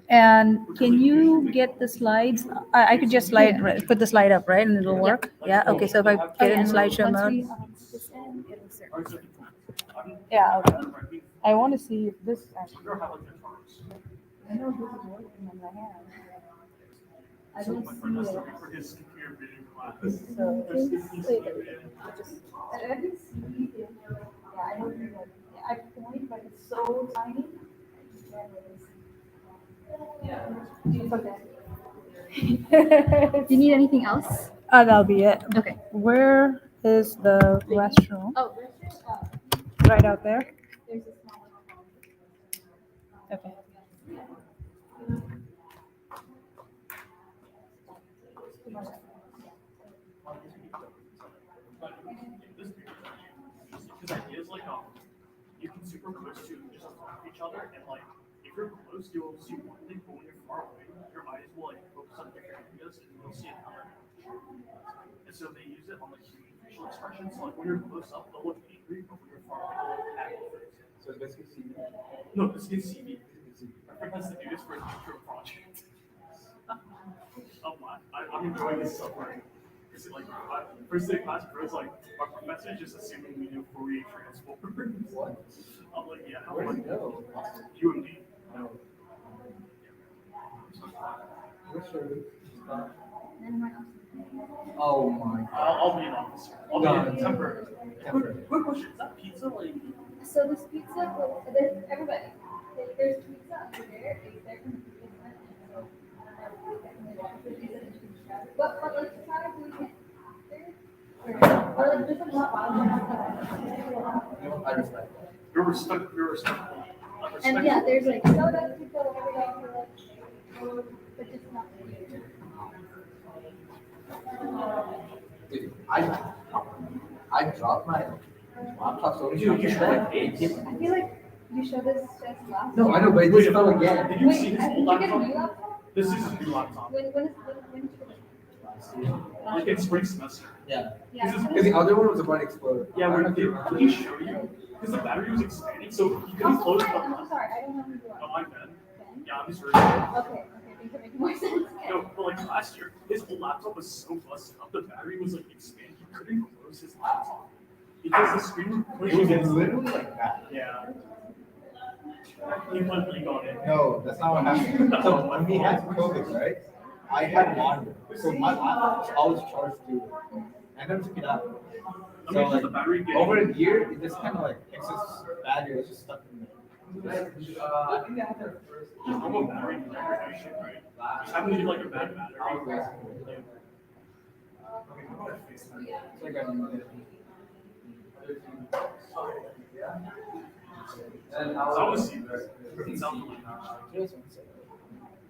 And can you get the slides? I could just put the slide up, right? And it'll work? Yeah, okay, so if I get in slideshow mode. This end, it'll start. Yeah, okay. I want to see if this actually. I know this is working on my hand. I don't see it. So, I can see it. Yeah, I don't think I point, but it's so tiny. I can't really see. It's okay. Do you need anything else? That'll be it. Okay. Where is the restroom? Oh, Right out there? there's a small one. Okay. His idea is like you can superpose to just talk to each other, and like if you're close, you'll see one thing, but when you're far away, your eyes will like focus on different areas, and you'll see another. And so they use it on like human facial expressions. So like when you're close up, they'll look angry, but when you're far away, they'll look happy. So it's basically CV. No, this is CV. My friend has to do this for a future project. I'm enjoying this so far. Like first day class, bro, it's like our professor just assuming we know Fourier transforms. What? I'm like, yeah. Where do you know? You and me. No. Oh my God. I'll be an officer. I'll be a temporary. Quick question: is that pizza like? So this pizza, well, there's everybody. There's pizza over there. They're from the pizza. So, but like, try to do it. Or like, just not I respect that. You're respectful. And yeah, there's like soda, pizza, whatever you like, but just not. Dude, I dropped my laptop so many Dude, you should like I feel like you showed this just last. No, I know, but it just fell again. Did you see his Did old you get a laptop? new laptop? This is his new laptop. When did you get it? Like in spring semester. Yeah. Yeah. Because the other one was about to explode. Yeah, did he show you? Because the battery was expanding, so he couldn't close the. I'm sorry, I don't know who you No, are. I'm Ben. Ben? Yeah, I'm his roommate. Okay, things are making more sense. No, but like last year, his whole laptop was so busted up. The battery was like expanding. He couldn't close his laptop because the screen was pushing against literally like that. Yeah. He put link on it. No, that's not what happened. So when we had COVID, right? I had water. So my laptop was always charged too. I never took it out. I So mean, like the battery getting over a year, it just kind of like excess battery was just stuck in there. There's normal battery degradation, right? Just having to do like a bad battery. It's like I I was seeing this.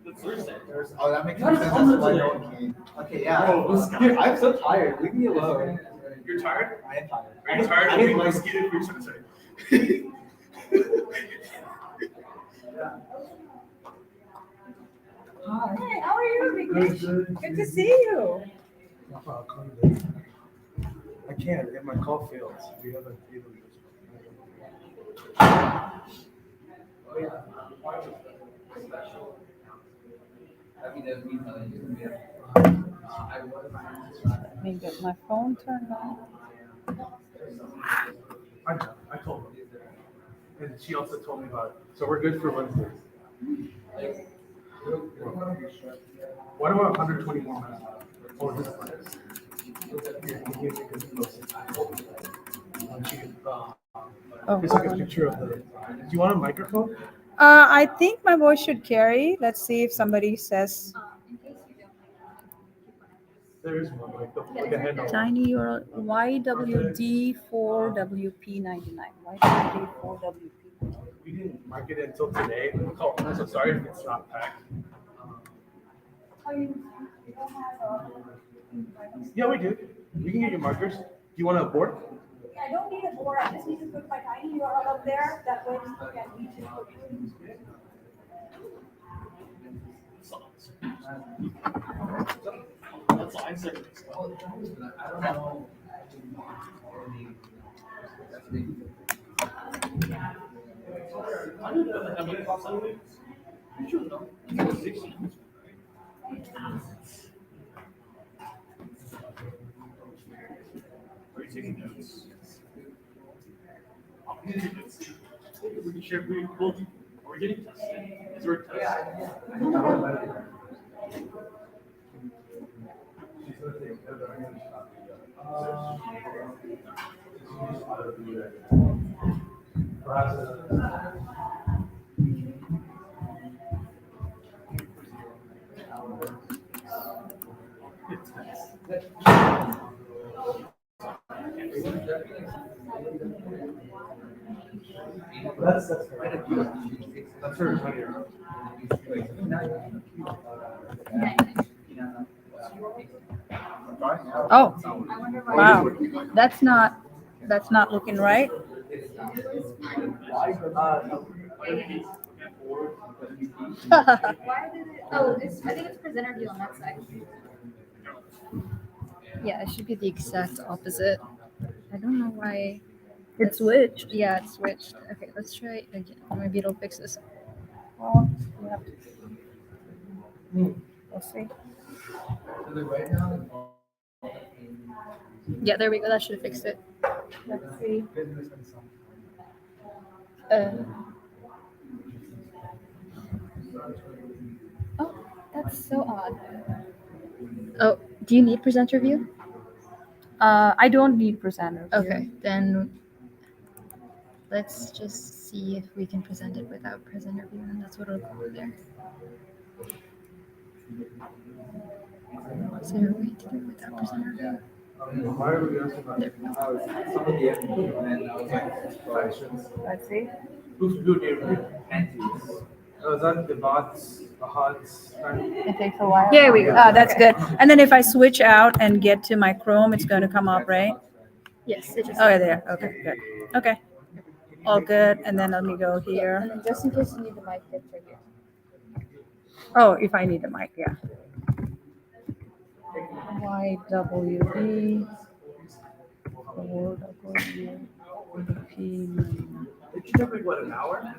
The Thursday. Oh, that makes sense. That's why no one came. Okay, yeah. Dude, I'm so tired. Leave me alone. You're tired? I am tired. Are you tired I of didn't being like mosquitoed for your say? Hi. Hey, how are you, Vignesh? Good to see you. I can't, if my call fails. We have a Let me get my phone turned on. I told her. And she also told me about it. So we're good for Wednesday. What about 120 more minutes? Oh, this is here, can you take a It's like a picture of the. Do you want a microphone? I think my voice should carry. Let's see if somebody says In case you don't There is one, like a handle. tiny URL YWD4WP99. YWD4WP. We didn't mark it until today. Oh, I'm so sorry if it's not packed. You don't have Yeah, we do. We can get your markers. Do you want a board? I don't need a board. I just need to put my tiny URL up there. That way you can reach it. That's all I said. I don't know how many cops I need. share we will are we getting tested? Is there a test? That's her money. Oh, wow. That's not looking right. Why did it? Oh, I think it's presenter view on that side. Yeah, it should be the exact opposite. I don't know why. It switched. Yeah, it switched. Okay, let's try it again. Maybe it'll fix this. Well, we have to. We'll see. Yeah, there we go. That should have fixed it. Let's see. Uh, oh, that's so odd. Oh, do you need presenter view? I don't need presenter. view. Okay, then let's just see if we can present it without presenter view, and that's what it'll go there. Is there a way to do it without presenter view? Why are we asking about There we go. Some of the and I was like, factions? Let's see. Who's blue name? antis. Oh, is that the bots, the HUDs? It takes a while. There we go. That's Okay. good. And then if I switch out and get to my Chrome, it's going to come up, right? Yes, it just. Oh, there. Okay, good. Okay. All good. And then let me go And here. then just in case you need the mic, it's right here. Oh, if I need a mic, yeah. YWD 4WP. It should take like what, an hour?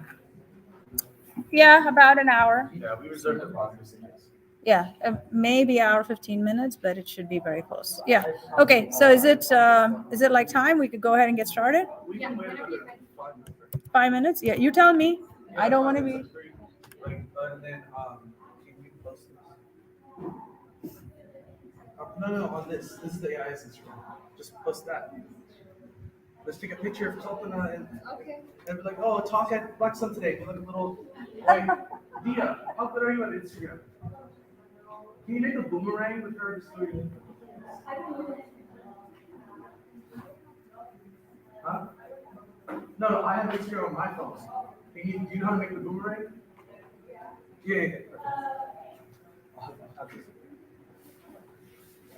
Yeah, about an hour. Yeah, we reserved the bots for seniors. Yeah, maybe hour 15 minutes, but it should be very close. Yeah. Okay. So is it like time? We could go ahead and get started. We can wait another 5 minutes. 5 minutes? Yeah. You tell me. I don't want to be. Like, and then, can we post this? No, on this. This is the AIS Instagram. Just post that. Let's take a picture of something Okay. and be like, oh, talk at Blackstone today. Give like a little, like, Dia, how good are you on Instagram? Can you make a boomerang with her? Just doing, huh? No, I have Instagram on my phone. Do you know how to make the boomerang? Yeah.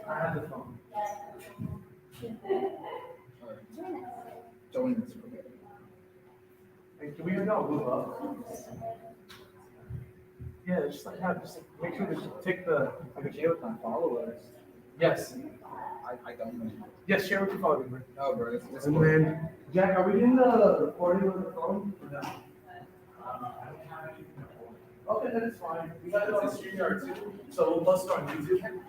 I have the phone. Join this. Hey, can we all move up? Yeah, just like make sure to take the I could share with my followers. yes. I don't know. Yes, share with your followers. Bro. No, bro, it's And then Jack, are we in the recording on the phone? Or no? Okay, then it's fine. We got it on StreamYard too, so we'll post it on YouTube.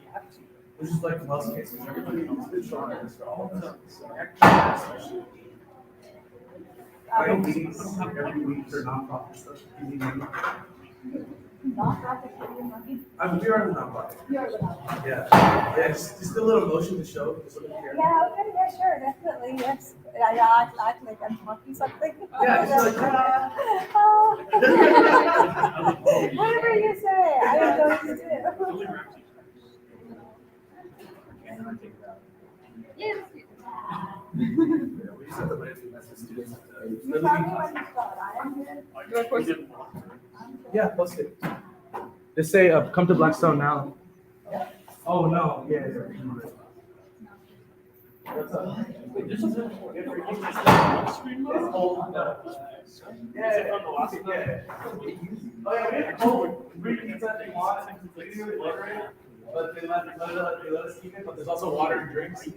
This is like most cases, everybody knows it's on it, for all of us. I don't mean every week for nonprofit stuff. We are the nonprofit. Yeah, just a little motion to show. Just look here. Yeah, okay, yeah, sure, definitely, yes. I act like I'm talking something. Yeah, just like, Whatever you say, I don't know what to do. Yeah. We just have to wait for messages. You tell me when you start, I am here. Yeah, post it. Just say, come to Blackstone now. Oh, no, yeah. What's up? This is it. It's old. Yeah. Oh, yeah, free pizza if you want. We can deliver it, but they let us keep it, but there's also water and drinks.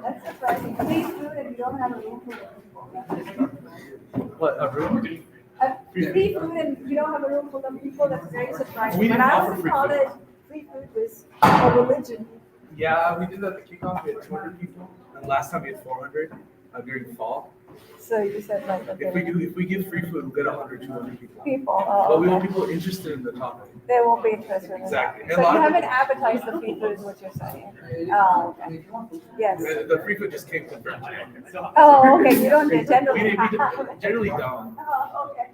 That's surprising. Free food and you don't have a room full of people. What, a room? Free food and you don't have a room full of people, that's very surprising. We When didn't I offer was in free college, free food was a religion. Yeah, we did that at the kickoff. We had 200 people, and last time we had 400 during fall. So you said like, okay. If we give free food, we'll get 100, 200 people. People, But we want okay. people interested in the topic. They won't be interested in that. Exactly. And So a lot you of haven't people- advertised the free food is what you're saying? Oh, okay. Yes. The free food just came confirmed today. Oh, okay, you don't generally We have. generally don't. Oh, okay.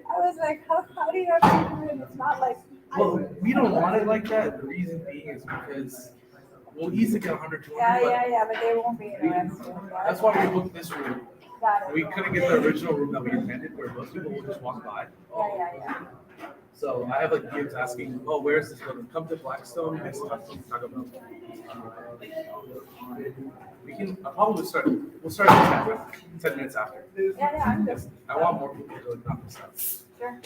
I was like, how do you have free food? It's not like. Well, we don't want it like that. The reason being is because we'll easily get 100, 200. Yeah, but they won't be interested. Yeah. That's why we booked this room. Got it. We couldn't get the original room that we intended, where most people will just walk by. Yeah. So I have like kids asking, "Oh, where's this building? Come to Blackstone next to Taco Bell." We can. I'll probably start. We'll start at 10 minutes after. Yeah, I'm just. I want more people to not miss out. Sure.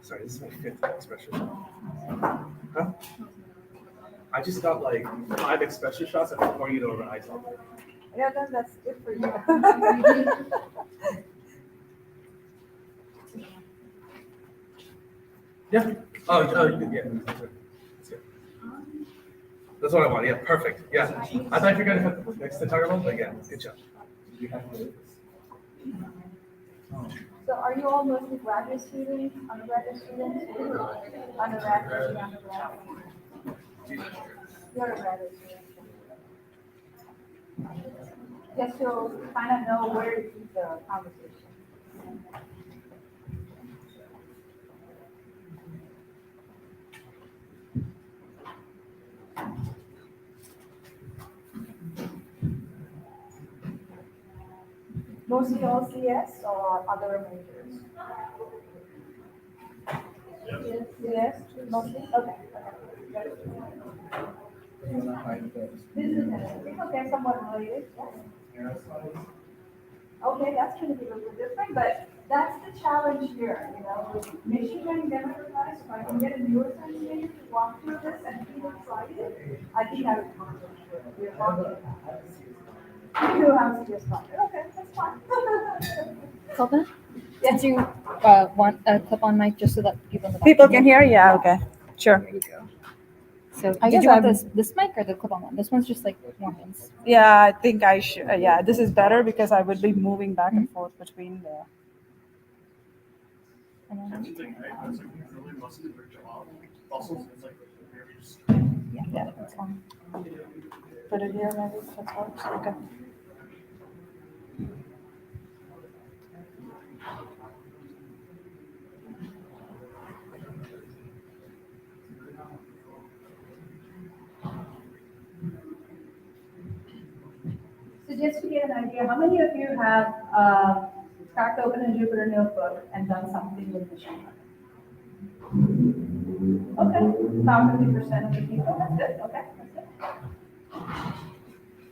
Sorry, this is my 5th espresso shot. Huh? I just got like 5 espresso shots and I'm pouring it over ice. Yeah, that's good for you. Yeah. Oh, you did. Yeah. That's good. That's good. That's what I want. Yeah, perfect. Yeah. I thought you were gonna put next to Taco Bell, but yeah, good job. So are you all mostly graduate students, undergraduate students? Undergraduate, undergraduate? You're a graduate student. Just to kind of know where to keep the conversation. Mostly all CS or other majors? Yes, mostly, okay. Okay, somewhat related, yeah. Okay, that's gonna be a little different, but that's the challenge here, you know, with machine learning democratized, if I can get a neuroscience major to walk through this and feel excited, I think I would concentrate. We're talking about this. You know how to just talk, okay, that's fine. Kelvin? Yes. Do you want a clip on mic just so that people in the back People can hear, yeah, okay, sure. There you go. So I did guess you want I'm- this mic or the clip on one? This one's just like more hands. Yeah, I think I should, yeah, this is better because I would be moving back and forth between the. And then- That's the thing, right? That's like really must do their job. Also, it's like very just. Yeah, that's fine. Put it here, maybe, that works, okay. So just to get an idea, how many of you have cracked open a Jupyter notebook and done something with machine learning? Okay, about 50% of the people, that's good, okay, that's good.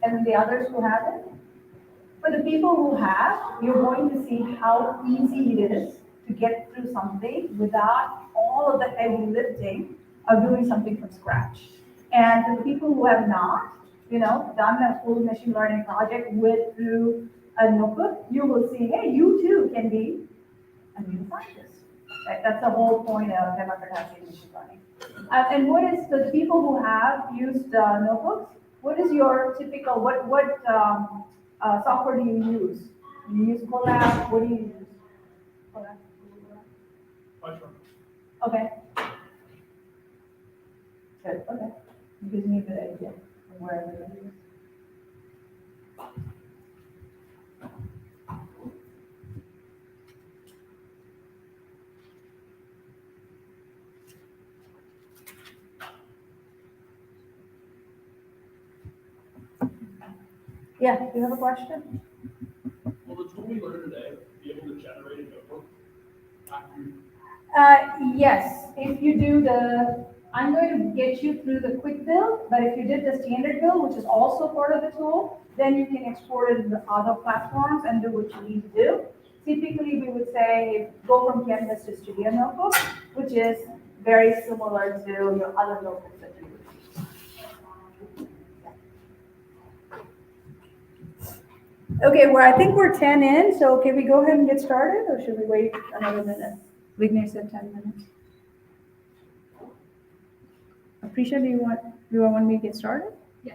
And then the others who haven't? For the people who have, you're going to see how easy it is to get through something without all of the heavy lifting of doing something from scratch. And for the people who have not, you know, done a full machine learning project through a notebook, you will see, hey, you too can be a new scientist. Right? That's the whole point of democratizing machine learning. And what is the people who have used notebooks? What is your typical, what software do you use? Do you use Colab? What do you use? Colab? Okay. Good, okay. It gives me a good idea of where everybody is. Yeah, do you have a question? Will the tool we learned today be able to generate a notebook after you? Yes, if you do I'm going to get you through the quick build, but if you did the standard build, which is also part of the tool, then you can export it to other platforms and do what you need to do. Typically, we would say go from Canvas to Studio Notebook, which is very similar to your other notebooks that you use. Okay, well, I think we're 10 in, so can we go ahead and get started, or should we wait another minute? Vignesh said 10 minutes. Appreciate, do you want me to get started? Yeah.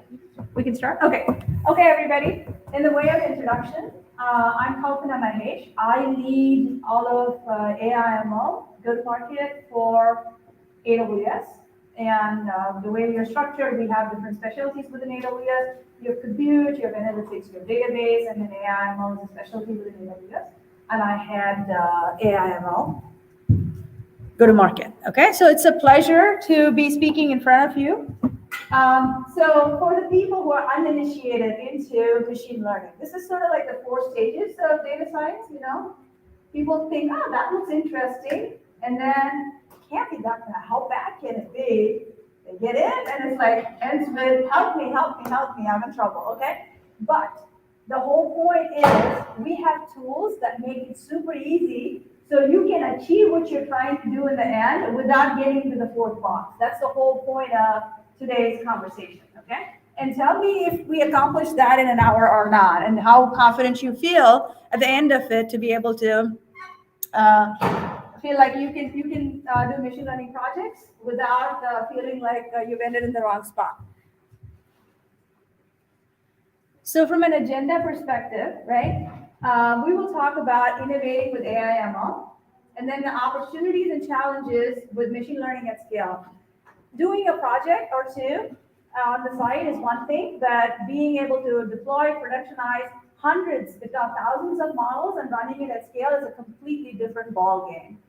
We can start? Okay. Okay, everybody. In the way of introduction, I'm Kalpana Mahesh. I lead all of AIML, go-to-market for AWS. And the way we are structured, we have different specialties within AWS. You have compute, you have analytics, you have database, and then AIML is a specialty within AWS. And I had AIML go-to-market. Okay, so it's a pleasure to be speaking in front of you. So for the people who are uninitiated into machine learning, this is sort of like the 4 stages of data science, you know. People think, oh, that looks interesting, and then can't be that bad. How bad can it be? They get in, and it's like, ends with, help me, help me, help me, I'm in trouble, okay? But the whole point is we have tools that make it super easy so you can achieve what you're trying to do in the end without getting to the 4th box. That's the whole point of today's conversation, okay? And tell me if we accomplished that in an hour or not, and how confident you feel at the end of it to be able to feel like you can do machine learning projects without feeling like you've ended in the wrong spot. So from an agenda perspective, right, we will talk about innovating with AI/ML, and then the opportunities and challenges with machine learning at scale. Doing a project or two on the side is one thing, but being able to deploy, productionize hundreds, if not thousands of models and running it at scale is a completely different ball game.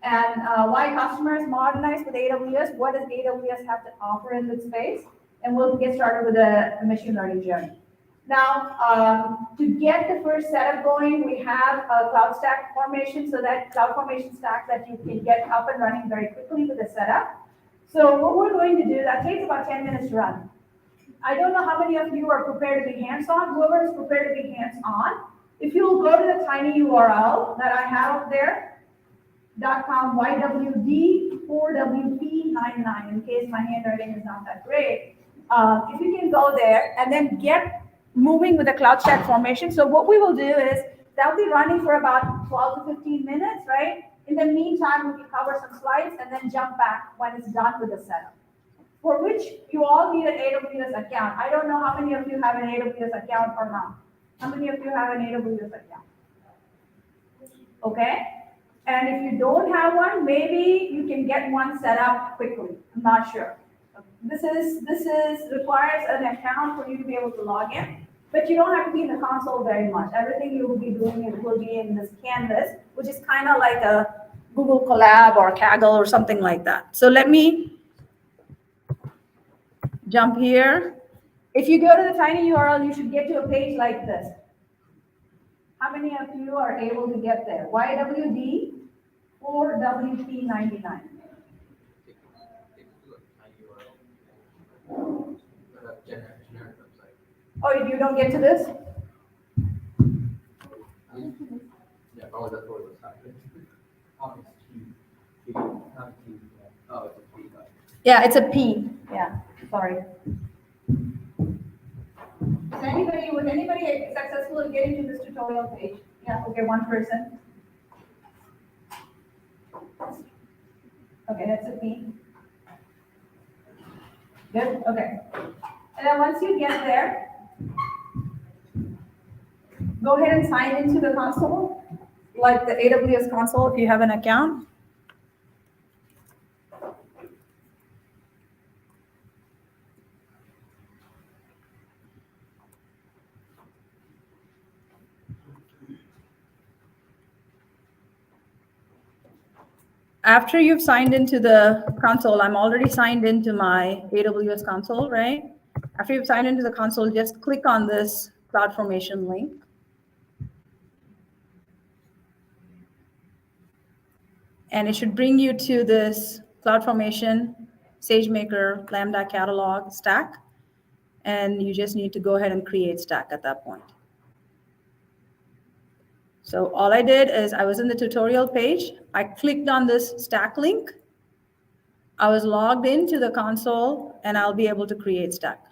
And why customers modernize with AWS, what does AWS have to offer in this space? And we'll get started with the machine learning journey. Now, to get the first setup going, we have a cloud stack formation, so that cloud formation stack that you can get up and running very quickly with the setup. So what we're going to do, that takes about 10 minutes to run. I don't know how many of you are prepared to be hands-on. Whoever is prepared to be hands-on, if you'll go to the tiny URL that I have up there, .com YWD4WP99, in case my handwriting is not that great. If you can go there and then get moving with the cloud stack formation. So what we will do is that'll be running for about 12 to 15 minutes, right? In the meantime, we can cover some slides and then jump back when it's done with the setup, for which you all need an AWS account. I don't know how many of you have an AWS account or not. How many of you have an AWS account? Okay. And if you don't have one, maybe you can get one set up quickly. I'm not sure. This requires an account for you to be able to log in, but you don't have to be in the console very much. Everything you will be doing will be in this canvas, which is kind of like a Google Colab or Kaggle or something like that. So let me jump here. If you go to the tiny URL, you should get to a page like this. How many of you are able to get there? YWD 4WP99. Oh, you don't get to this? Yeah, probably that's what was happening. Oh, it's a P. Yeah, it's a P. Yeah, sorry. Was anybody successful in getting to this tutorial page? Yeah, okay, one person. Okay, that's a P. Good, okay. And then once you get there, go ahead and sign into the console, like the AWS console if you have an account. After you've signed into the console, I'm already signed into my AWS console, right? After you've signed into the console, just click on this CloudFormation link. And it should bring you to this CloudFormation, SageMaker, Lambda catalog stack. And you just need to go ahead and create stack at that point. So all I did is I was in the tutorial page. I clicked on this stack link. I was logged into the console and I'll be able to create stack.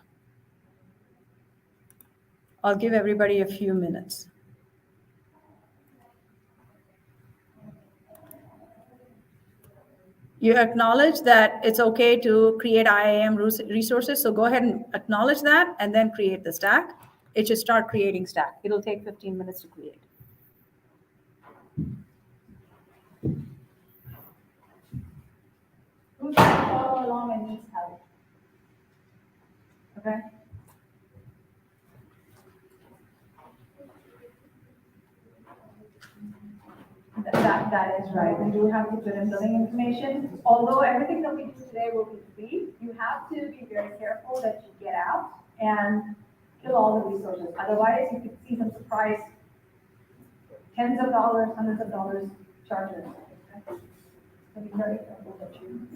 I'll give everybody a few minutes. You acknowledge that it's okay to create IAM resources. So go ahead and acknowledge that and then create the stack. it should start creating stack. It'll take 15 minutes to create. Who's trying to follow along and needs help? Okay. That is right. We do have to put in billing information. Although everything that we do today will be free, you have to be very careful that you get out and kill all the resources. Otherwise, you could see some surprise tens of dollars, hundreds of dollars charges. Okay? So be very careful that you.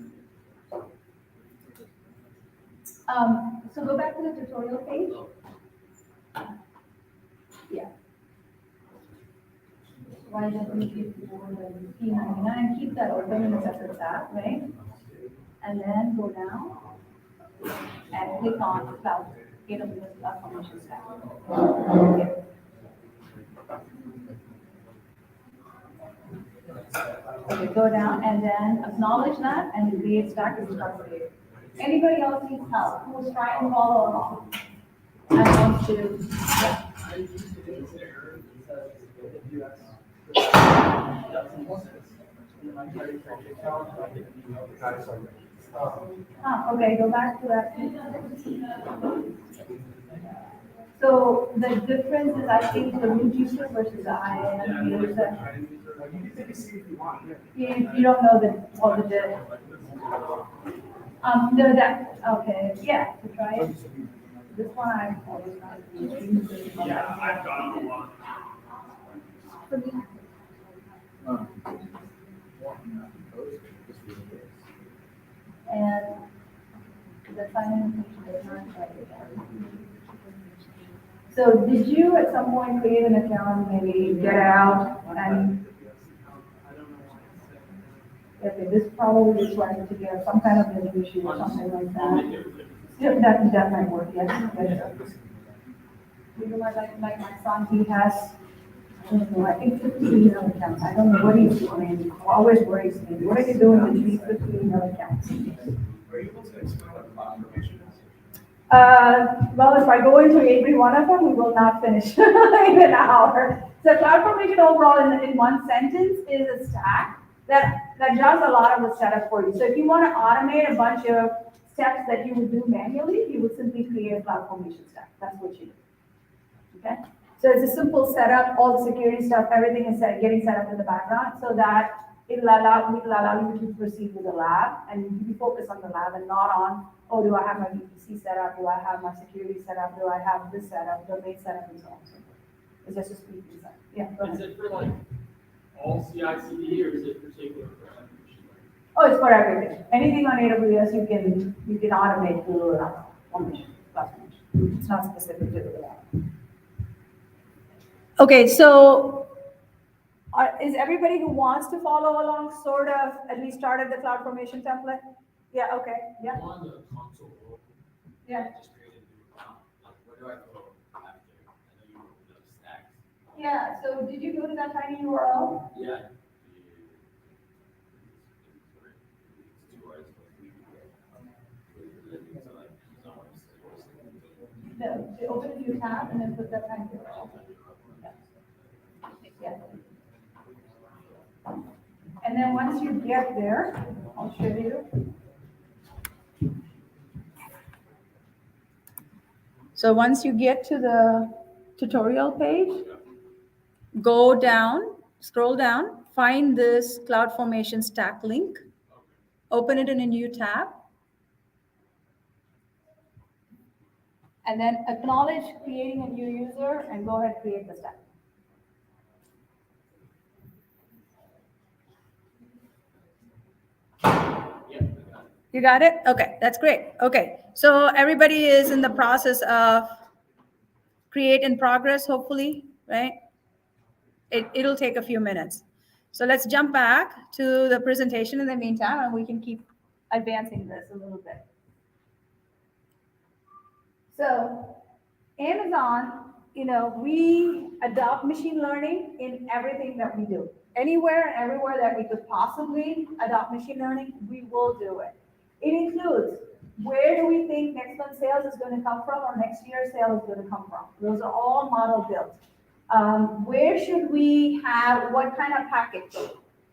So go back to the tutorial page. Yeah. Why don't we keep the board and P99, keep that open in a separate tab, right? And then go down and click on cloud, AWS Cloud Formation Stack. Okay. Okay, go down and then acknowledge that and create stack and start creating. Anybody else needs help who's trying to follow along and wants to, yeah. Okay, go back to that. So the difference is, I think, the root user versus the IAM user. You don't know all the no, that, okay, yeah, to try it. This one I've always not used. Yeah, I've got a lot. For me. And the sign-in information is not right again. So did you at some point create an account, maybe get out and? Okay, this probably is trying to get some kind of resolution or something like that. Yeah, that might work, yes. You know, like my son, he has, I don't know, I think 15 email accounts. I don't know what he's doing. He always worries me. What are you doing with these 15 email accounts? Are you able to explain what cloud formation is? Well, if I go into every one of them, we will not finish in an hour. So cloud formation overall in one sentence is a stack that does a lot of the setup for you. So if you want to automate a bunch of steps that you would do manually, you would simply create a cloud formation stack. That's what you do. Okay? So it's a simple setup, all the security stuff, everything is getting set up in the background so that it'll allow you to proceed with the lab and you focus on the lab and not on, oh, do I have my VPC set up? Do I have my security set up? Do I have this set up, domain set up, and so on. So it's just a speed design. Yeah, go ahead. Is it for like all CI/CD or is it particular for machine learning? Oh, it's for everything. Anything on AWS you can automate through formation, class formation. It's not specific to the lab. Okay, so is everybody who wants to follow along sort of at least started the cloud formation template? Yeah, okay, yeah. On the console, Yeah. just create a new account. Like, where do I go after? I know you opened up stacks. Yeah, so did you go to that tiny URL? Yeah. Open a new tab and then put that tiny URL. Yeah. And then once you get there, I'll show you. So once you get to the tutorial page, go down, scroll down, find this CloudFormation stack link, open it in a new tab, and then acknowledge creating a new user and go ahead and create the stack. You got it? Okay, that's great. Okay, so everybody is in the process of create in progress, hopefully, right? It'll take a few minutes. So let's jump back to the presentation in the meantime, and we can keep advancing this a little bit. So Amazon, we adopt machine learning in everything that we do. Anywhere and everywhere that we could possibly adopt machine learning, we will do it. It includes Where do we think next month's sales is going to come from or next year's sales is going to come from? Those are all model built. Where should we have what kind of package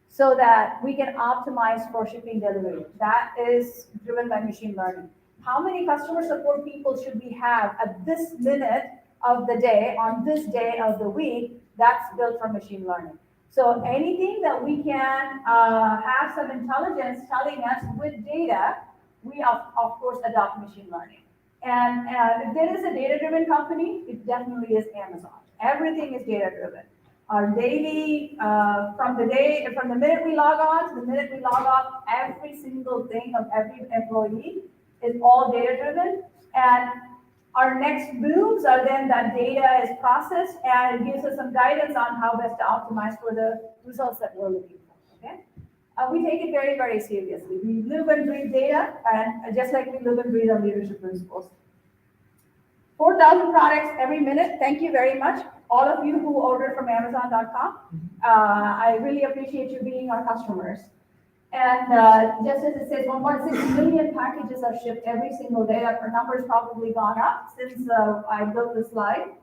so that we can optimize for shipping delivery? That is driven by machine learning. How many customer support people should we have at this minute of the day, on this day of the week? That's built from machine learning. So anything that we can have some intelligence telling us with data, we of course adopt machine learning. And if there is a data-driven company, it definitely is Amazon. Everything is data-driven. Our daily, from the minute we log on to the minute we log off, every single thing of every employee is all data-driven. And our next moves are then that data is processed and it gives us some guidance on how best to optimize for the results that we're looking for, okay? We take it very, very seriously. We live and breathe data, and just like we live and breathe our leadership principles. 4,000 products every minute. Thank you very much. All of you who order from Amazon.com. I really appreciate you being our customers. And just as it says, 1.6 million packages are shipped every single day. Our number's probably gone up since I built this slide.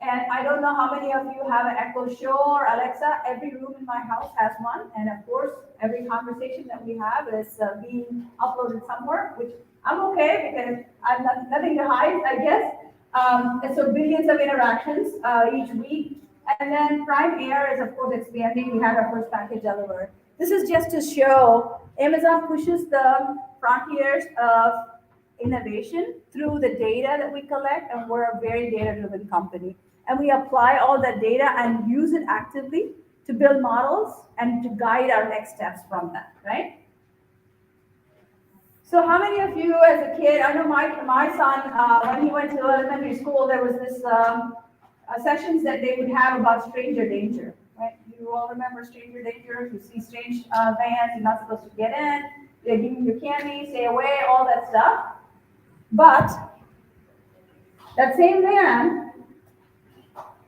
And I don't know how many of you have an Echo Show or Alexa. Every room in my house has one. And of course, every conversation that we have is being uploaded somewhere, which I'm okay because I have nothing to hide, I guess. And so billions of interactions each week. And then Prime Air is, of course, expanding. We had our first package delivered. This is just to show Amazon pushes the frontiers of innovation through the data that we collect, and we're a very data-driven company. And we apply all that data and use it actively to build models and to guide our next steps from that, right? So how many of you as a kid, I know my son, when he went to elementary school, there was this sessions that they would have about stranger danger, right? You all remember stranger danger? You see strange vans, you're not supposed to get in, they're giving you candy, stay away, all that stuff. But that same van,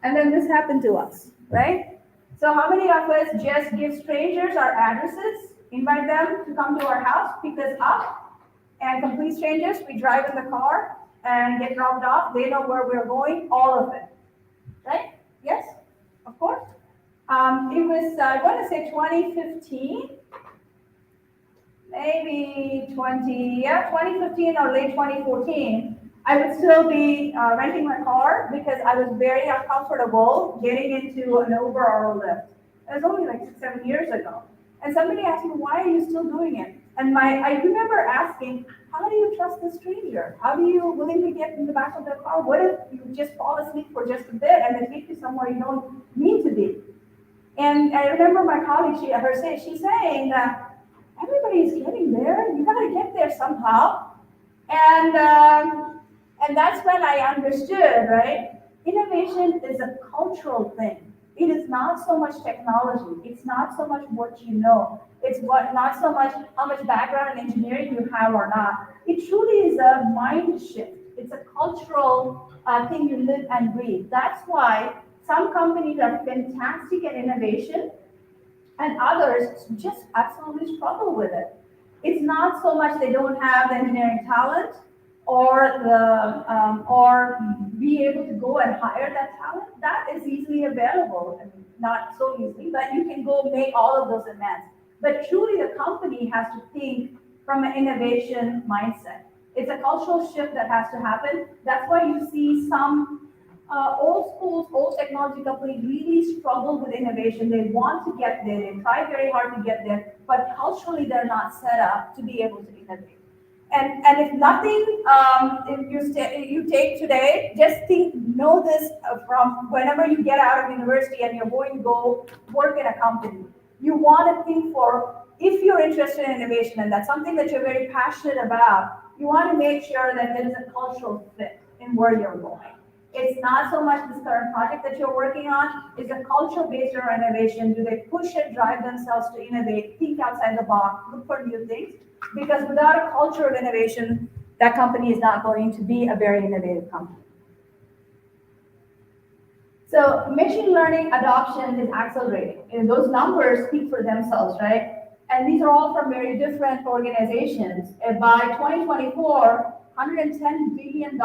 and then this happened to us, right? So how many of us just give strangers our addresses, invite them to come to our house, pick us up, and complete strangers, we drive in the car and get dropped off. They know where we're going, all of it, right? Yes, of course. It was, I want to say 2015, maybe 2015 or late 2014. I would still be renting my car because I was very uncomfortable getting into an Uber or a Lyft. It was only like 6-7 years ago. And somebody asked me, why are you still doing it? And I remember asking, how do you trust a stranger? How do you willingly get in the back of the car? What if you just fall asleep for just a bit and they take you somewhere you don't need to be? And I remember my colleague, she's saying that everybody's getting there. You got to get there somehow. And that's when I understood, right? Innovation is a cultural thing. It is not so much technology. It's not so much what you know. It's not so much how much background in engineering you have or not. It truly is a mind shift. It's a cultural thing you live and breathe. That's why some companies are fantastic at innovation and others just absolutely struggle with it. It's not so much they don't have the engineering talent or be able to go and hire that talent. That is easily available. I mean, not so easily, but you can go make all of those demands. But truly the company has to think from an innovation mindset. It's a cultural shift that has to happen. That's why you see some old schools, old technology companies really struggle with innovation. They want to get there. They try very hard to get there, but culturally they're not set up to be able to innovate. And if nothing, if you take today, just know this from whenever you get out of university and you're going to go work in a company. You want to think if you're interested in innovation and that's something that you're very passionate about, you want to make sure that there is a cultural fit in where you're going. It's not so much this current project that you're working on, it's a culture based on innovation. Do they push and drive themselves to innovate, think outside the box, look for new things? Because without a culture of innovation, that company is not going to be a very innovative company. So machine learning adoption is accelerating. And those numbers speak for themselves, right? and these are all from very different organizations. And by 2024, $110 billion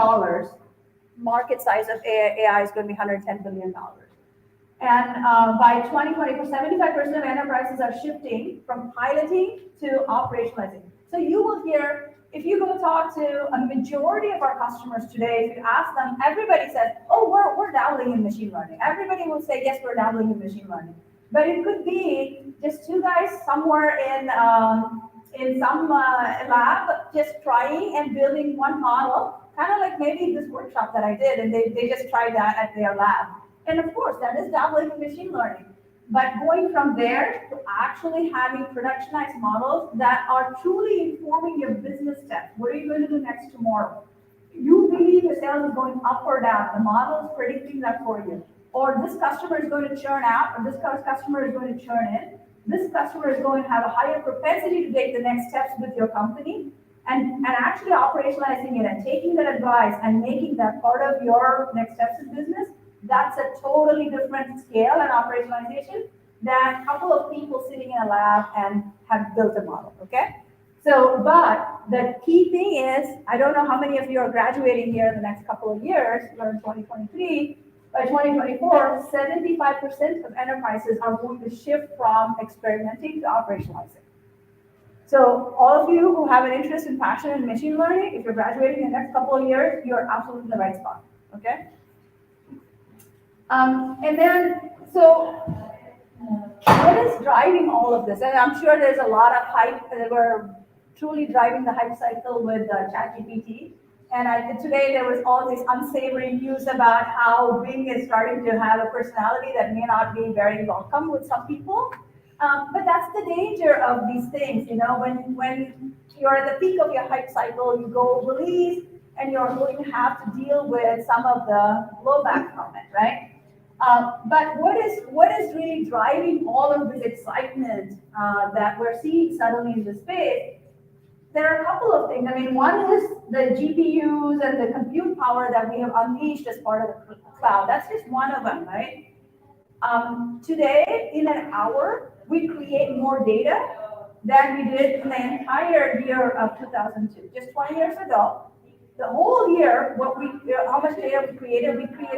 market size of AI is going to be $110 billion. And by 2024, 75% of enterprises are shifting from piloting to operationalizing. So you will hear, if you go talk to a majority of our customers today, if you ask them, everybody says, oh, we're dabbling in machine learning. Everybody will say, yes, we're dabbling in machine learning. But it could be just two guys somewhere in some lab just trying and building one model, kind of like maybe this workshop that I did, and they just tried that at their lab. And of course, that is dabbling in machine learning. But going from there to actually having productionized models that are truly informing your business steps. What are you going to do next tomorrow? You believe your sales is going up or down. The model is predicting that for you. Or this customer is going to churn out, or this customer is going to churn in. This customer is going to have a higher propensity to take the next steps with your company. And actually operationalizing it and taking that advice and making that part of your next steps in business, that's a totally different scale and operationalization than a couple of people sitting in a lab and have built a model, okay? So, but the key thing is, I don't know how many of you are graduating here in the next couple of years, we're in 2023, by 2024, 75% of enterprises are going to shift from experimenting to operationalizing. So all of you who have an interest and passion in machine learning, if you're graduating in the next couple of years, you're absolutely in the right spot, okay? And then, so what is driving all of this? And I'm sure there's a lot of hype. We're truly driving the hype cycle with ChatGPT. And today there was all this unsavory news about how Bing is starting to have a personality that may not be very welcome with some people. But that's the danger of these things, you know, when you're at the peak of your hype cycle, you go release, and you're going to have to deal with some of the blowback from it, right? But what is really driving all of this excitement that we're seeing suddenly in this space? There are a couple of things. I mean, one is the GPUs and the compute power that we have unleashed as part of the cloud. That's just one of them, right? Today, in an hour, we create more data than we did in the entire year of 2002. Just 20 years ago, the whole year, how much data we created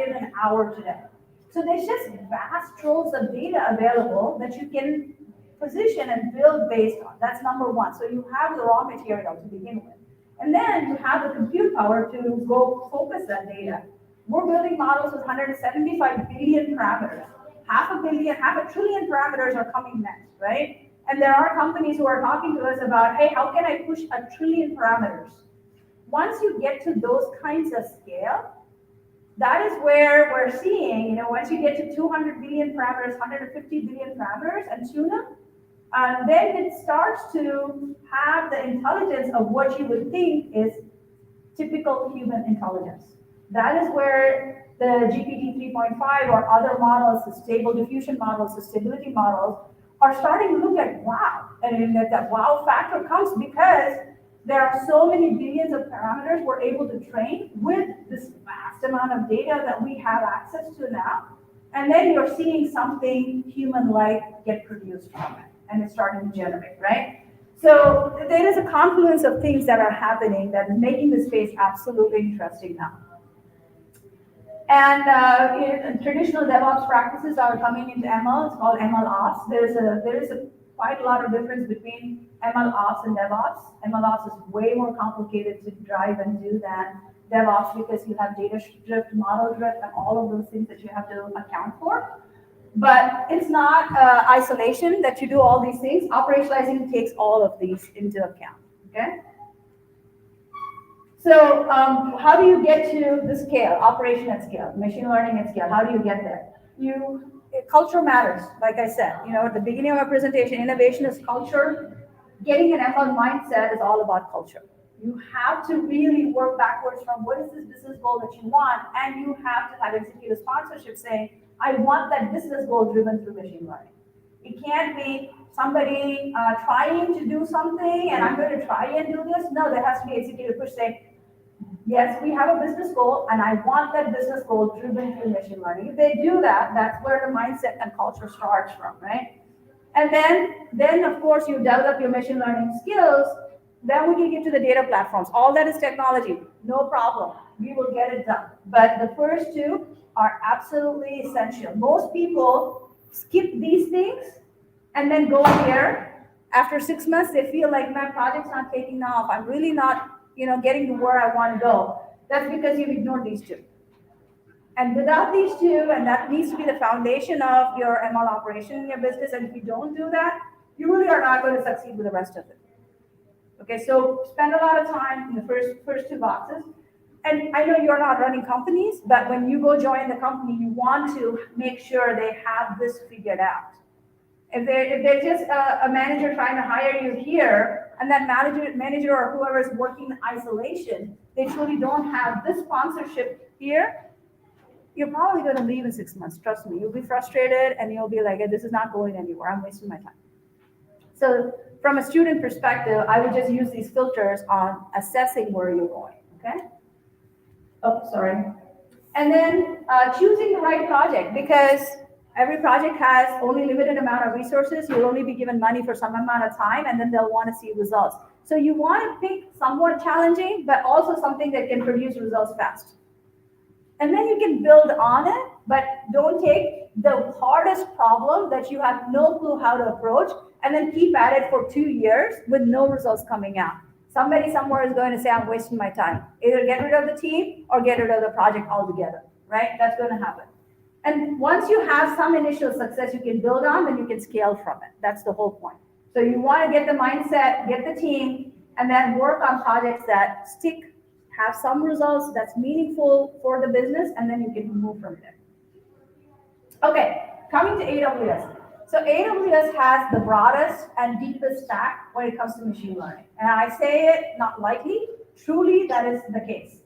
in an hour today. So there's just vast troves of data available that you can position and build based on. That's number one. So you have the raw material to begin with. And then you have the compute power to go focus that data. We're building models with 175 billion parameters. Half a trillion parameters are coming next, right? And there are companies who are talking to us about, hey, how can I push 1 trillion parameters? Once you get to those kinds of scale, that is where we're seeing, you know, once you get to 200 billion parameters, 150 billion parameters and tuna, then it starts to have the intelligence of what you would think is typical human intelligence. That is where the GPT 3.5 or other models, the stable diffusion models, the stability models, are starting to look at wow. And that wow factor comes because there are so many billions of parameters we're able to train with this vast amount of data that we have access to now. And then you're seeing something human-like get produced from it, and it's starting to generate, right? So there is a confluence of things that are happening that is making the space absolutely interesting now. And traditional DevOps practices are coming into ML. It's called ML Ops. There is quite a lot of difference between ML Ops and DevOps. ML Ops is way more complicated to drive and do than DevOps because you have data drift, model drift, and all of those things that you have to account for. But it's not isolation that you do all these things. Operationalizing takes all of these into account, okay? So how do you get to the scale, operation at scale, machine learning at scale? How do you get there? Culture matters, like I said. You know, at the beginning of my presentation, innovation is culture. Getting an ML mindset is all about culture. You have to really work backwards from what is this business goal that you want, and you have to have executive sponsorship saying, I want that business goal driven through machine learning. It can't be somebody trying to do something and I'm going to try and do this. No, there has to be executive push saying, yes, we have a business goal and I want that business goal driven through machine learning. If they do that, that's where the mindset and culture starts from, right? And then of course you develop your machine learning skills, then we can get to the data platforms. All that is technology, no problem. We will get it done. But the first two are absolutely essential. Most people skip these things and then go here. After 6 months, they feel like my project's not taking off. I'm really not, getting to where I want to go. That's because you've ignored these two. And without these two, and that needs to be the foundation of your ML operation in your business, and if you don't do that, you really are not going to succeed with the rest of it. Okay, so spend a lot of time in the first two boxes. And I know you're not running companies, but when you go join the company, you want to make sure they have this figured out. If they're just a manager trying to hire you here, and that manager or whoever is working in isolation, they truly don't have this sponsorship here, you're probably going to leave in 6 months. Trust me, you'll be frustrated and you'll be like, this is not going anywhere. I'm wasting my time. So from a student perspective, I would just use these filters on assessing where you're going, okay? Oh, sorry. And then choosing the right project, because every project has only limited amount of resources. You'll only be given money for some amount of time, and then they'll want to see results. So you want to pick somewhat challenging, but also something that can produce results fast. And then you can build on it, but don't take the hardest problem that you have no clue how to approach and then keep at it for 2 years with no results coming out. Somebody somewhere is going to say, I'm wasting my time. Either get rid of the team or get rid of the project altogether, right? That's going to happen. And once you have some initial success you can build on, then you can scale from it. That's the whole point. So you want to get the mindset, get the team, and then work on projects that stick, have some results that's meaningful for the business, and then you can move from there. Okay, coming to AWS. So AWS has the broadest and deepest stack when it comes to machine learning. And I say it not lightly, truly that is the case.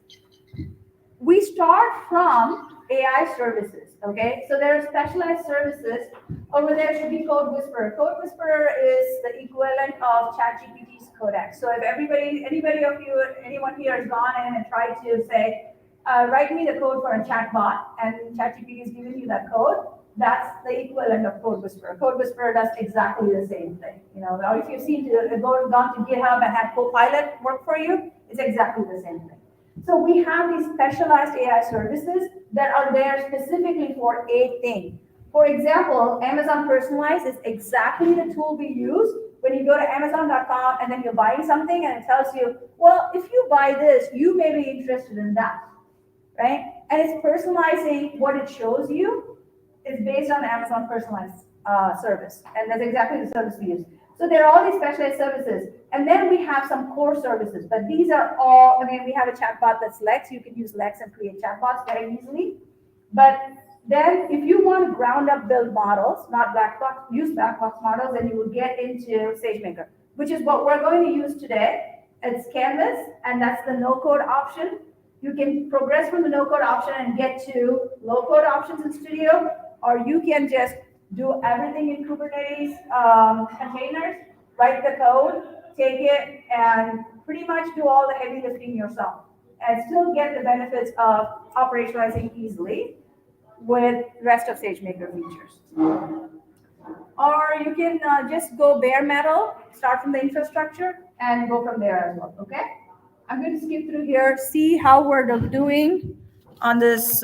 We start from AI services, okay? So there are specialized services. Over there should be Code Whisperer. Code Whisperer is the equivalent of ChatGPT's Codex. So if anyone here has gone in and tried to say, write me the code for a chatbot, and ChatGPT is giving you that code, that's the equivalent of Code Whisperer. Code Whisperer does exactly the same thing. Or if you've gone to GitHub and had Copilot work for you, it's exactly the same thing. So we have these specialized AI services that are there specifically for a thing. For example, Amazon Personalize is exactly the tool we use when you go to Amazon.com and then you're buying something and it tells you, well, if you buy this, you may be interested in that, right? And it's personalizing what it shows you is based on the Amazon Personalized service. And that's exactly the service we use. So there are all these specialized services. And then we have some core services, but these are all, we have a chatbot that's Lex. You can use Lex and create chatbots very easily. But then if you want to ground up build models, not black box, use black box models, then you will get into SageMaker, which is what we're going to use today. It's Canvas, and that's the no code option. You can progress from the no code option and get to low code options in Studio, or you can just do everything in Kubernetes containers, write the code, take it, and pretty much do all the heavy lifting yourself, and still get the benefits of operationalizing easily with the rest of SageMaker features. Or you can just go bare metal, start from the infrastructure, and go from there as well, okay? I'm going to skip through here, see how we're doing on this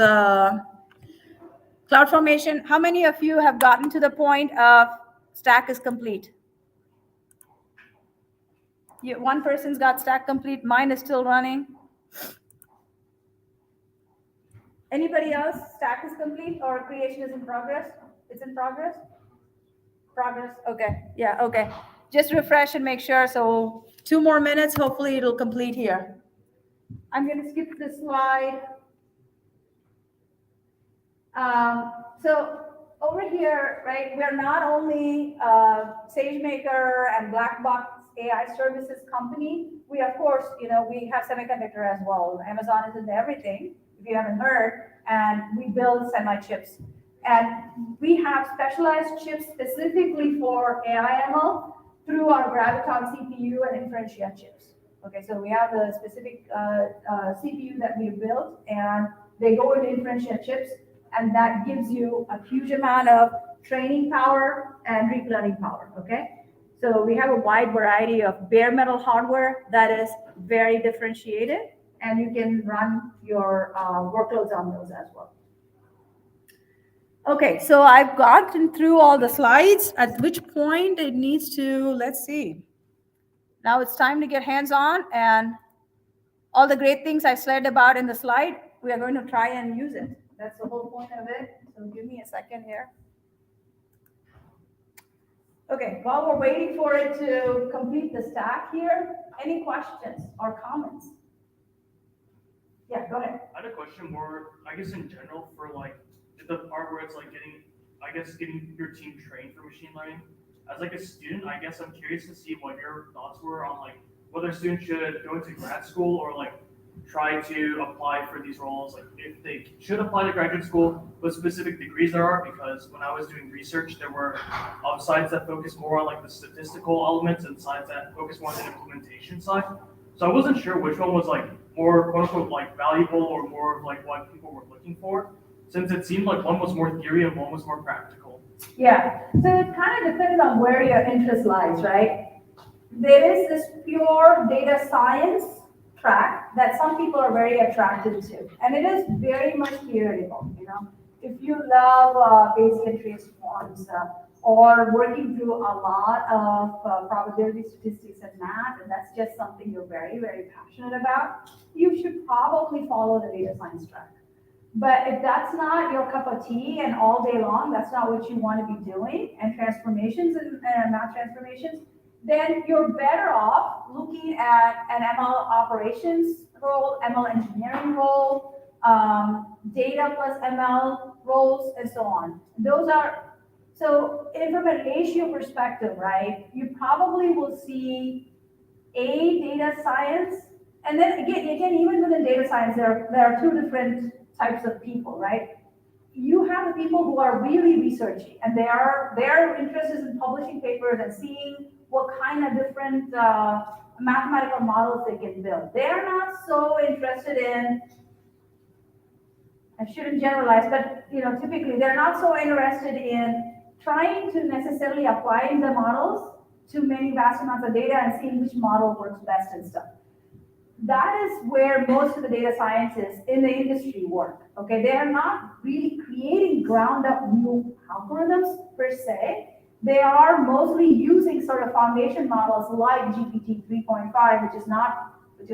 CloudFormation. How many of you have gotten to the point of stack is complete? One person's got stack complete, mine is still running. Anybody else? Stack is complete or creation is in progress? It's in progress? Progress, okay, yeah, okay. Just refresh and make sure, so 2 more minutes, hopefully it'll complete here. I'm gonna skip this slide. So over here, right, we're not only SageMaker and Black Box AI services company, we of course, we have semiconductor as well. Amazon is in everything, if you haven't heard, and we build semi-chips. And we have specialized chips specifically for AI ML through our Graviton CPU and Inferentia chips. Okay, so we have the specific CPU that we built, and they go into Inferentia chips, and that gives you a huge amount of training power, and deep learning power, okay? So we have a wide variety of bare metal hardware that is very differentiated, and you can run your workloads on those as well. Okay, so I've gotten through all the slides, at which point it needs to, let's see. Now it's time to get hands-on, and all the great things I said about in the slide, we are going to try and use it. That's the whole point of it. So give me a second here. Okay, while we're waiting for it to complete the stack here, any questions or comments? Yeah, go ahead. I had a question more, I guess in general, for like the part where it's like getting your team trained for machine learning. As like a student, I guess I'm curious to see what your thoughts were on like whether students should go into grad school or like try to apply for these roles, like if they should apply to graduate school, what specific degrees there are, because when I was doing research, there were sides that focus more on like the statistical elements and sides that focus more on the implementation side. So I wasn't sure which one was like more quote unquote like valuable or more of like what people were looking for, since it seemed like one was more theory and one was more practical. Yeah, so it kind of depends on where your interest lies, right? There is this pure data science track that some people are very attracted to, and it is very much theoretical, you know. If you love Bayesian transforms or working through a lot of probability statistics and math, and that's just something you're very, very passionate about, you should probably follow the data science track. But if that's not your cup of tea and all day long, that's not what you want to be doing, and transformations and math transformations, then you're better off looking at an ML operations role, ML engineering role, data plus ML roles, and so on. Those are, so from a ratio perspective, right, you probably will see a data science, and then again, even within data science, there are two different types of people, right? You have the people who are really researching, and their interest is in publishing papers and seeing what kind of different mathematical models they can build. They're not so interested in, I shouldn't generalize, but you know, typically they're not so interested in trying to necessarily apply the models to many vast amounts of data and seeing which model works best and stuff. That is where most of the data scientists in the industry work, okay? They are not really creating ground up new algorithms per se. They are mostly using sort of foundation models like GPT 3.5, which is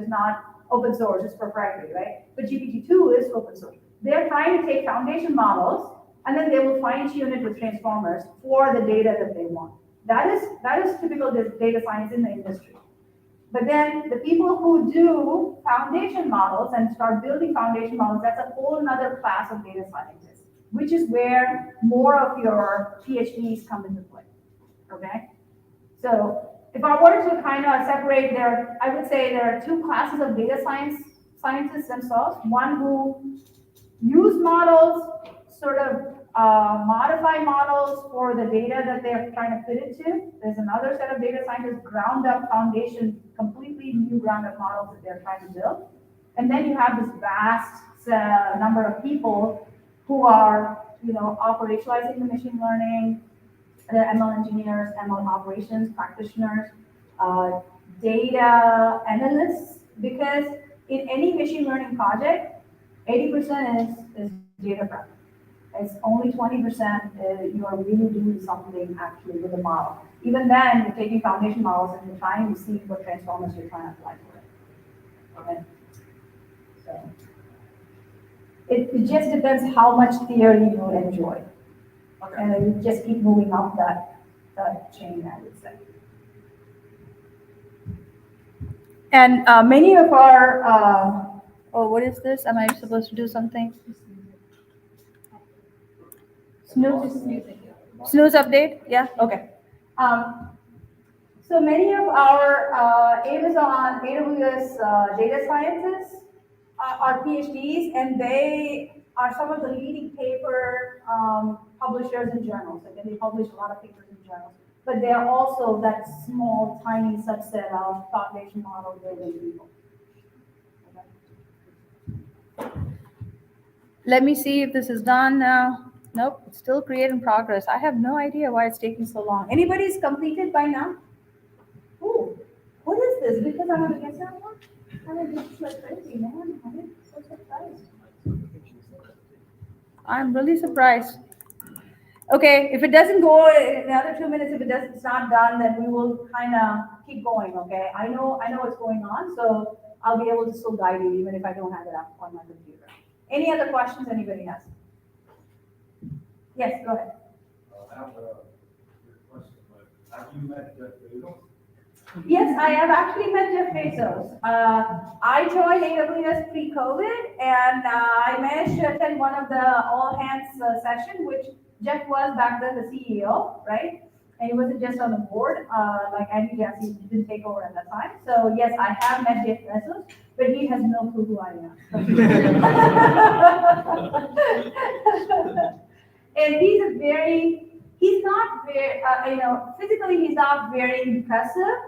not open source, it's proprietary, right? But GPT-2 is open source. They're trying to take foundation models and then they will fine tune it with transformers for the data that they want. That is typical data science in the industry. But then the people who do foundation models and start building foundation models, that's a whole other class of data scientists, which is where more of your PhDs come into play, okay? So if I were to kind of separate I would say there are two classes of data scientists themselves. One who use models, sort of modify models for the data that they're trying to fit it to. There's another set of data scientists, ground up foundation, completely new ground up models that they're trying to build. And then you have this vast number of people who are, you know, operationalizing the machine learning, the ML engineers, ML operations practitioners, data analysts, because in any machine learning project, 80% is data prep. It's only 20% you are really doing something actually with the model. Even then, you're taking foundation models and you're trying to see what transformers you're trying to apply for it. Okay. So it just depends how much theory you enjoy. Okay. And then you just keep moving up that chain, I would say. And many of our, oh, what is this? Am I supposed to do something? Snooze update? Yeah, okay. So many of our Amazon, AWS data scientists are PhDs, and they are some of the leading paper publishers in journals. Again, they publish a lot of papers in journals, but they are also that small, tiny subset of foundation model building people. Okay. Let me see if this is done now. Nope, it's still create in progress. I have no idea why it's taking so long. Anybody's completed by now? Ooh, what is this? Because I want to get that one? I'm just like crazy, man. I'm so surprised. I'm really surprised. Okay, if it doesn't go in another 2 minutes, if it's not done, then we will kind of keep going, okay? I know what's going on, so I'll be able to still guide you even if I don't have it up on my computer. Any other questions anybody has? Yes, go ahead. I have a question, but have you met Jeff Bezos? Yes, I have actually met Jeff Bezos. I joined AWS pre-COVID, and I managed to attend one of the all-hands session, which Jeff was back then the CEO, right? And he wasn't just on the board, like Andy Jassy didn't take over at that time. So yes, I have met Jeff Bezos, but he has no clue who I am. And he's not very, physically he's not very impressive,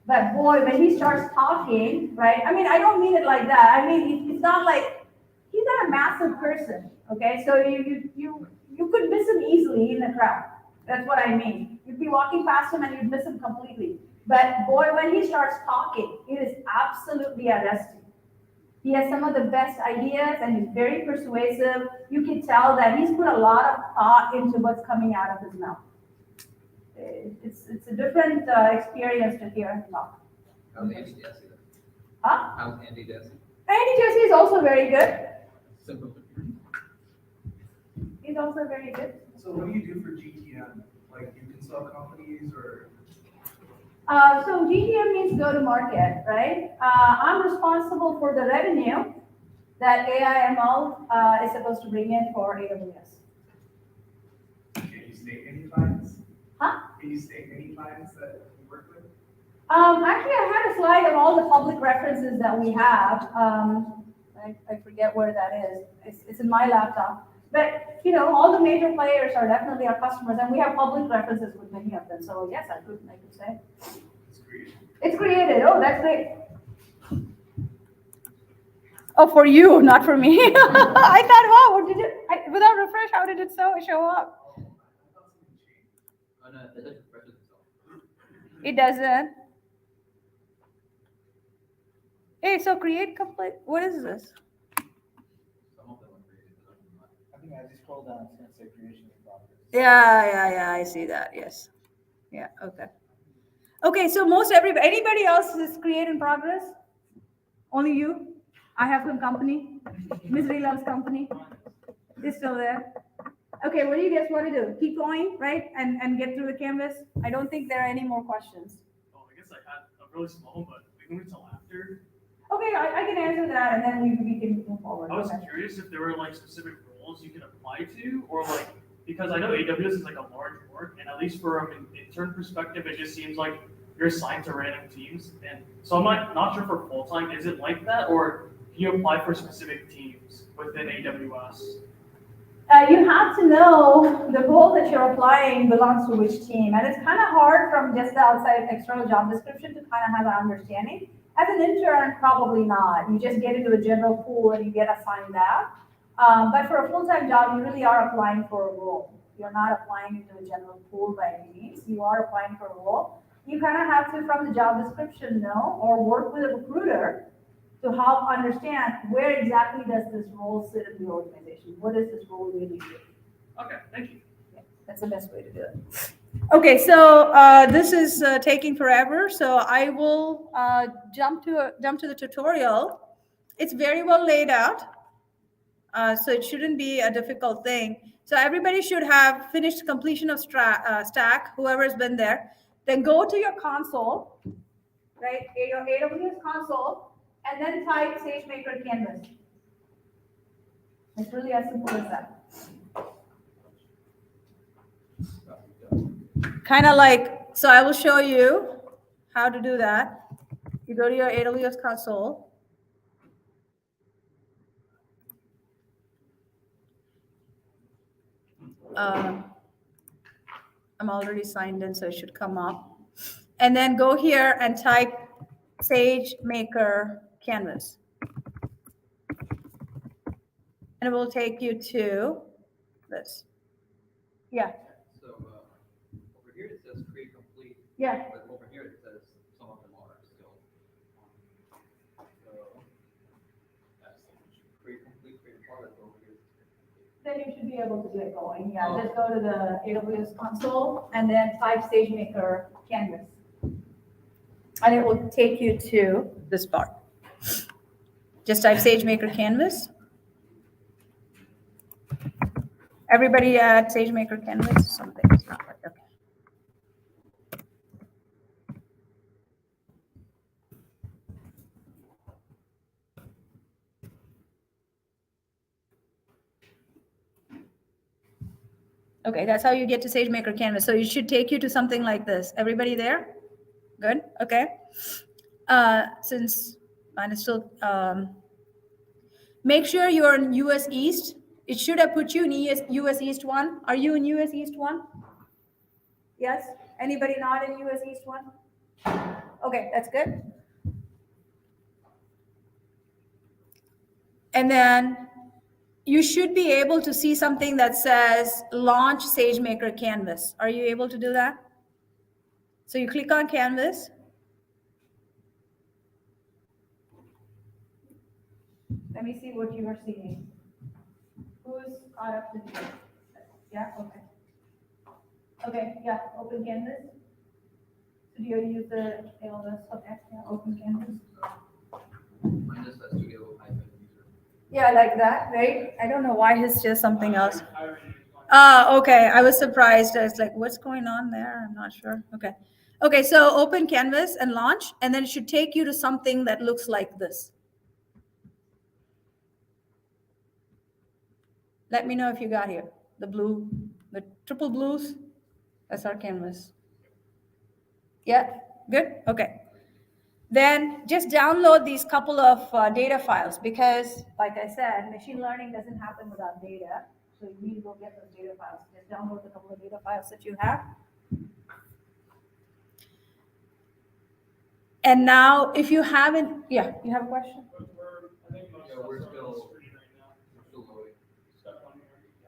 but boy, when he starts talking, right? I mean, I don't mean it like that. I mean, it's not like, he's not a massive person, okay? So you could miss him easily in the crowd. That's what I mean. You'd be walking past him and you'd miss him completely. But boy, when he starts talking, it is absolutely arresting. He has some of the best ideas and he's very persuasive. You can tell that he's put a lot of thought into what's coming out of his mouth. It's a different experience to hear him talk. How's Andy Jassy? Huh? How's Andy Jassy? Andy Jassy is also very good. Simple. He's also very good. So what do you do for GTM? Like you consult companies or? So GTM means go to market, right? I'm responsible for the revenue that AIML is supposed to bring in for AWS. Can you state any clients? Huh? Can you state any clients that you work with? Actually, I had a slide of all the public references that we have. I forget where that is. It's in my laptop. But, all the major players are definitely our customers, and we have public references with many of them. So yes, I could say. It's created. Oh, that's great. Oh, for you, not for me. I thought, wow, without refresh, how did it show up? Oh, no, it doesn't refresh itself. It doesn't. Hey, so create complete. What is this? Some of them are created, some of them not. I think as you scroll down, it's gonna say creation in progress. Yeah, I see that. Yes. Yeah, okay. Okay, so anybody else is create in progress? Only you? I have some company. Misery loves company. Is still there. Okay, what do you guys want to do? Keep going, right? And get through the canvas? I don't think there are any more questions. Oh, I guess I had a really small, but we can wait till after. Okay, I can answer that and then we can move forward. I was Okay. curious if there were like specific roles you can apply to, or like, because I know AWS is like a large org, and at least from an intern perspective, it just seems like you're assigned to random teams. And so I'm not sure for full time, is it like that, or can you apply for specific teams within AWS? You have to know the role that you're applying belongs to which team. And it's kind of hard from just the outside external job description to kind of have an understanding. As an intern, probably not. You just get into a general pool and you get assigned that. But for a full-time job, you really are applying for a role. You're not applying into a general pool by any means. You are applying for a role. You kind of have to, from the job description, know or work with a recruiter to help understand where exactly does this role sit in the organization? What does this role really do? Okay, thank you. Yeah, that's the best way to do it. Okay, so this is taking forever, so I will jump to the tutorial. It's very well laid out, so it shouldn't be a difficult thing. So everybody should have finished completion of stack, whoever's been there. Then go to your console, right? Your AWS console, and then type SageMaker Canvas. It's really as simple as that. Kind of like, so I will show you how to do that. You go to your AWS console. I'm already signed in, so it should come up. And then go here and type SageMaker Canvas. And it will take you to this. Yeah, So, over here it says create complete, yeah. but over here it says some of them are still. So, that's create complete, create product over here. Then you should be able to get going. Yeah, just go to the AWS console and then type SageMaker Canvas. And it will take you to this part. Just type SageMaker Canvas. Everybody at SageMaker Canvas, something's not right. Okay. Okay, that's how you get to SageMaker Canvas. So it should take you to something like this. Everybody there? Good, okay. Since mine is still, make sure you're in US East. It should have put you in US East 1. Are you in US East 1? Yes? Anybody not in US East 1? Okay, that's good. And then you should be able to see something that says launch SageMaker Canvas. Are you able to do that? So you click on Canvas. Let me see what you are seeing. Who's caught up to you? Yeah, okay. Okay, yeah, open Canvas. So do you use the AWS? Okay, yeah, open Canvas. Mine just says studio hyphen user. Yeah, like that, right? I don't know why it's just something else. Okay, I was surprised. I was like, what's going on there? I'm not sure. Okay. Okay, so open Canvas and launch, and then it should take you to something that looks like this. Let me know if you got here. The blue, the triple blues, that's our canvas. Yeah, good? Okay. Then just download these couple of data files because, like I said, machine learning doesn't happen without data. So you need to go get those data files. Just download a couple of data files that you have. And now, if you haven't, yeah, you have a question? We're still loading.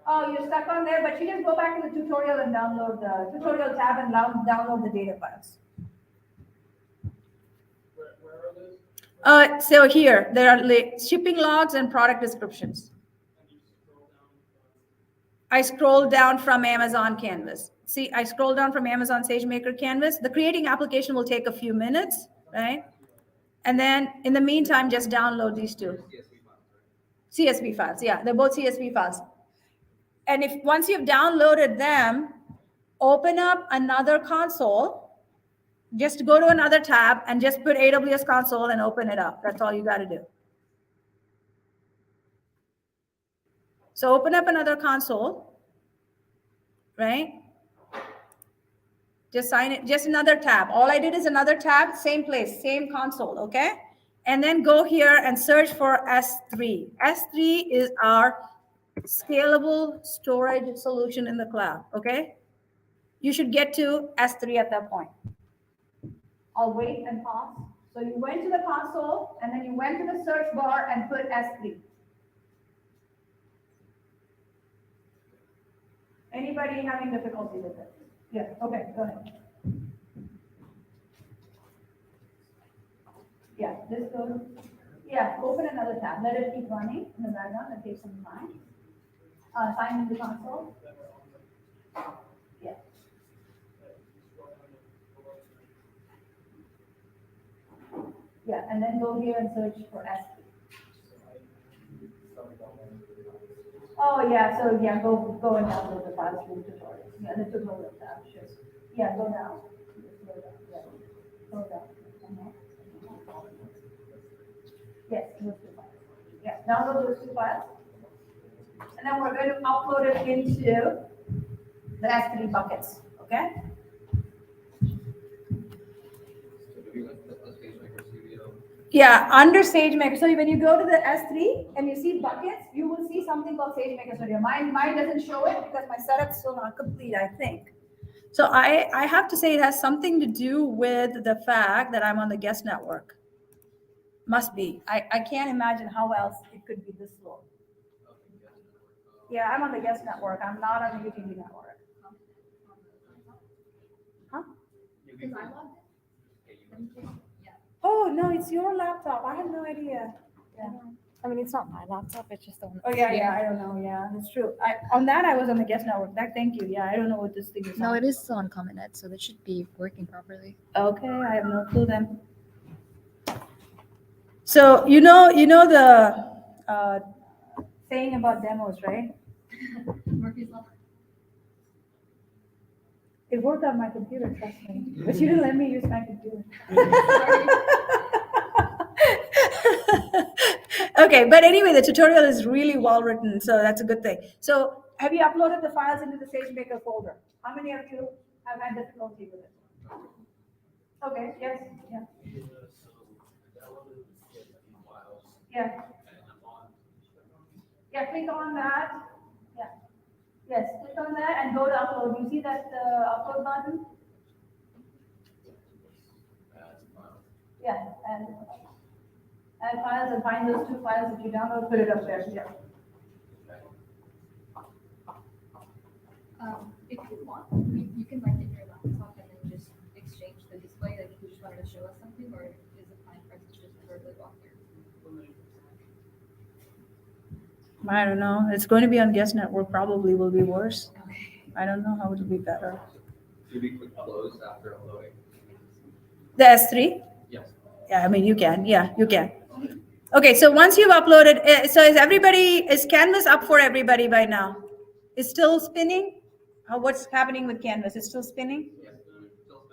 Oh, you're stuck on there, but you just go back to the tutorial and download the tutorial tab and download the data files. Where are those? So here, there are shipping logs and product descriptions. I scroll down from Amazon Canvas. See, I scroll down from Amazon SageMaker Canvas. The creating application will take a few minutes, right? And then in the meantime, just download these two. CSV files, yeah, they're both CSV files. And if once you've downloaded them, open up another console. Just go to another tab and just put AWS console and open it up. That's all you got to do. So open up another console, right? Just sign it, just another tab. All I did is another tab, same place, same console, okay? And then go here and search for S3. S3 is our scalable storage solution in the cloud, okay? You should get to S3 at that point. I'll wait and pause. So you went to the console and then you went to the search bar and put S3. Anybody having difficulty with it? Yeah, okay, go ahead. Yeah, just go, yeah, open another tab. Let it keep running in the background. It takes some time. Sign in the console. Yeah. Yeah, and then go here and search for S3. Oh, yeah, so yeah, go and download the files from the tutorial. Yeah, the tutorial tab, sure. Yeah, go down. Yeah, go down. Yes, those two files. Yeah, download those two files. And then we're going to upload it into the S3 buckets, okay? Yeah, under SageMaker. So when you go to the S3 and you see buckets, you will see something called SageMaker Studio. Mine doesn't show it because my setup's still not complete, I think. So I have to say it has something to do with the fact that I'm on the guest network. Must be. I can't imagine how else it could be this slow. Yeah, I'm on the guest network. I'm not on the UTV network. Because I logged in. Yeah. Oh, no, it's your laptop. I have no idea. Yeah. I mean, it's not my laptop, it's just the one. Oh, yeah, I don't know. Yeah, that's true. On that, I was on the guest network. Thank you. Yeah, I don't know what this thing is No, on. it is still on Common Net, so that should be working properly. Okay, I have no clue then. So, you know the saying about demos, right? Murphy's Law. It worked on my computer, trust me. But you didn't let me use my computer. Okay, but anyway, the tutorial is really well written, so that's a good thing. So, have you uploaded the files into the SageMaker folder? How many of you have had difficulty with it? Okay, yes, yeah, So I downloaded the CSV files yeah. and I'm on. Yeah, click on that. Yeah. Yes, click on that and go to upload. You see that upload button? Yeah, and add files and find those two files that you download, put it up there. Yeah. If you want, you can like get your laptop and then just exchange the display. Like if you just wanted to show us something, or is it fine for us to just verbally walk through? I don't know. It's going to be on guest network. Probably will be worse. Okay. I don't know how it will be better. Should we click close after uploading? The S3? Yes. Yeah, I mean you can. Yeah, you can. Okay, so once you've uploaded, so is Canvas up for everybody by now? It's still spinning? What's happening with Canvas? It's still spinning? Yes. Still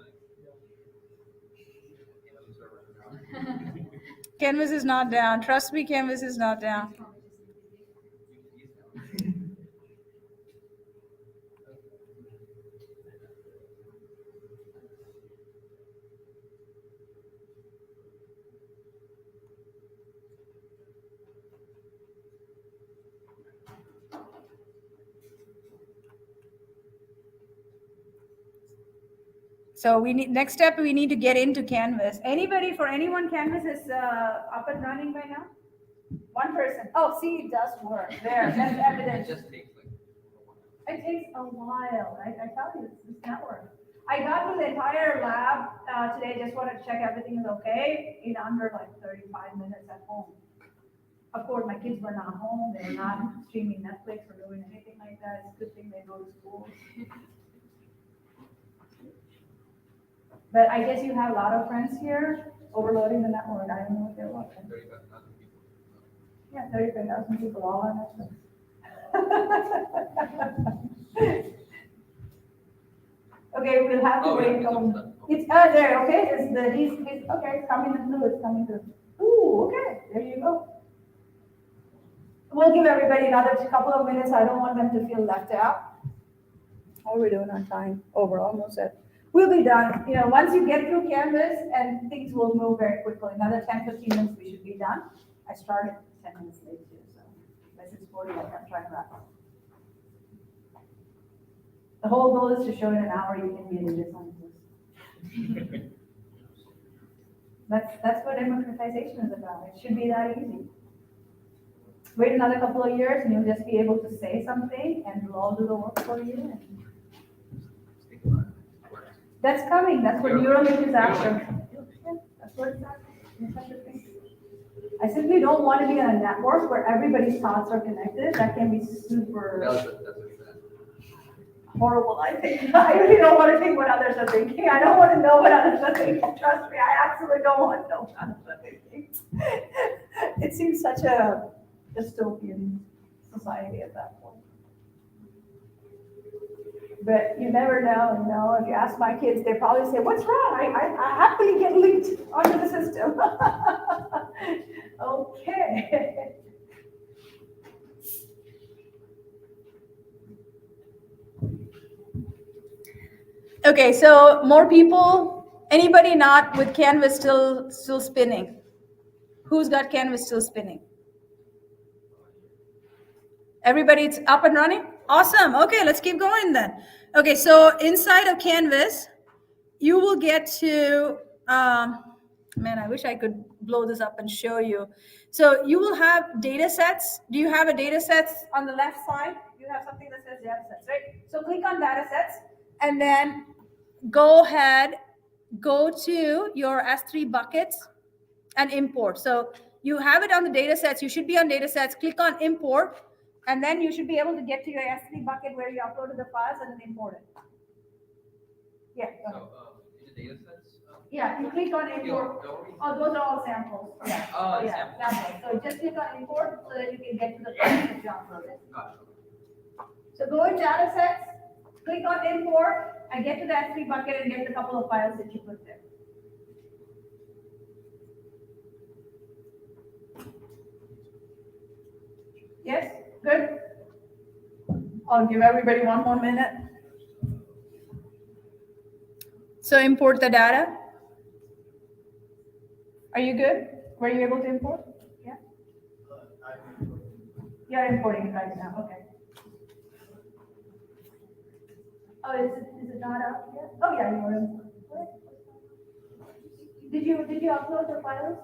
spinning. Canvas is not down. Trust me, Canvas is not down. So next step, we need to get into Canvas. For anyone, Canvas is up and running by now? One person. Oh, see, it does work. There, that's It evidence. just takes like. It takes a while. I tell you, it's not work. I got through the entire lab today. Just wanted to check everything is okay in under like 35 minutes at home. Of course, my kids were not home. They were not streaming Netflix or doing anything like that. It's a good thing they go to school. But I guess you have a lot of friends here overloading the network. I don't know what they're watching. 35,000 people. Yeah, 35,000 people all on Netflix. Okay, we'll have to wait. It's there. Okay, he's okay. It's coming through. It's coming through. Ooh, okay. There you go. We'll give everybody another couple of minutes. I don't want them to feel left out. How are we doing on time? Oh, we're almost at. We'll be done. Once you get through Canvas, and things will move very quickly. Another 10, 15 minutes, we should be done. I started 10 minutes late too, so by 6:40, I'm trying to wrap up. The whole goal is to show in an hour you can be a data scientist. That's what democratization is about. It should be that easy. Wait another couple of years, and you'll just be able to say something, and we'll all do the work for you. That's coming. That's what Neuralink is after. Yeah, that's what it's after. I simply don't want to be on a network where everybody's thoughts are connected. That can be super horrible, I think. I really don't want to think what others are thinking. I don't want to know what others are thinking. Trust me, I absolutely don't want to know what others are thinking. It seems such a dystopian society at that point. But you never know, If you ask my kids, they probably say, "What's wrong? I happily get linked onto the system." Okay. Okay, so more people. Anybody not with Canvas still spinning? Who's got Canvas still spinning? Everybody, it's up and running? Awesome. Okay, let's keep going then. Okay, so inside of Canvas, you will get to, man, I wish I could blow this up and show you. So you will have data sets. Do you have a data sets on the left side? You have something that says data sets, right? So click on data sets and then go ahead go to your S3 buckets and import. So you have it on the data sets. You should be on data sets. Click on import, and then you should be able to get to your S3 bucket where you uploaded the files and then import it. Yeah. Go ahead. In the data sets? Yeah, you click on import. Oh, those are all samples. Yeah. Oh, yeah, samples. samples. So just click on import so that you can get to the files that you uploaded. Gotcha. So go in data sets, click on import, and get to the S3 bucket and get the couple of files that you put there. Yes? Good? I'll give everybody 1 more minute. So import the data. Are you good? Were you able to import? Yeah? You're importing it right now, okay. Oh, is it not up yet? Oh, yeah, you were importing. Did you upload the files?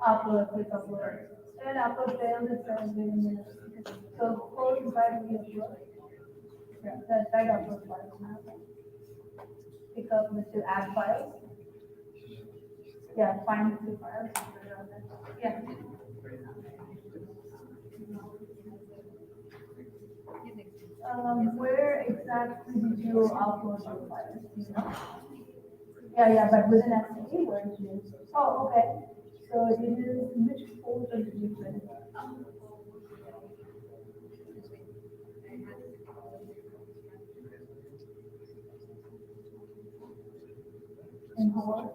Upload, click upload. And upload failed, it says wait a minute. So close the file we upload. Yeah, that right upload files now. Pick up the 2 add files. Yeah, find the 2 files. Yeah. Where exactly did you upload your files? Do you know? Yeah, but within S3, where did you? Oh, okay. So it is, which folder did you put it? In Hawaii?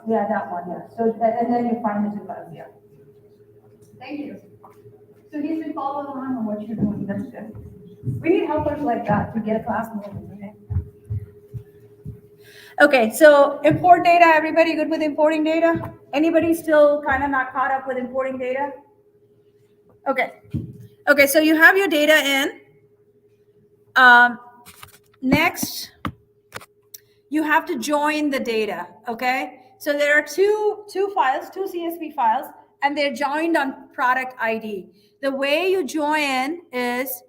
Yeah, that one, yeah. So, and then you find the 2 files, yeah. Thank you. So he's been following along on what you're doing, that's good. We need helpers like that to get a class moving, okay? Okay, so import data, everybody good with importing data? Anybody still kind of not caught up with importing data? Okay, so you have your data in. Next, you have to join the data, okay? So there are two files, 2 CSV files, and they're joined on product ID. The way you join is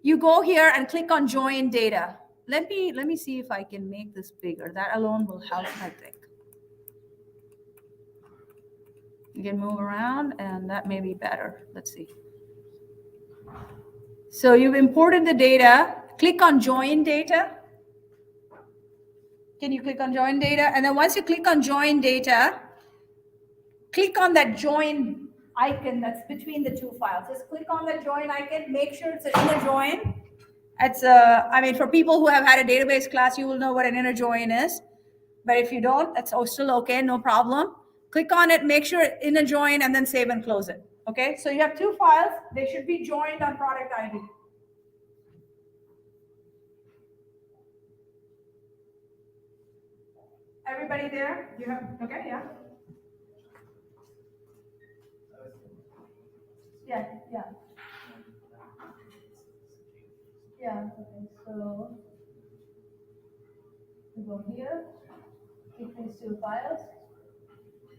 you go here and click on join data. Let me see if I can make this bigger. That alone will help, I think. You can move around and that may be better. Let's see. So you've imported the data. Click on join data. Can you click on join data? And then once you click on join data, click on that join icon that's between the 2 files. Just click on the join icon. Make sure it's an inner join. It's I mean, for people who have had a database class, you will know what an inner join is. But if you don't, that's still okay, no problem. Click on it, make sure inner join, and then save and close it. Okay, so you have 2 files. They should be joined on product ID. Everybody there? You have, okay, yeah. Yeah. Yeah, okay, so you go here, click these 2 files,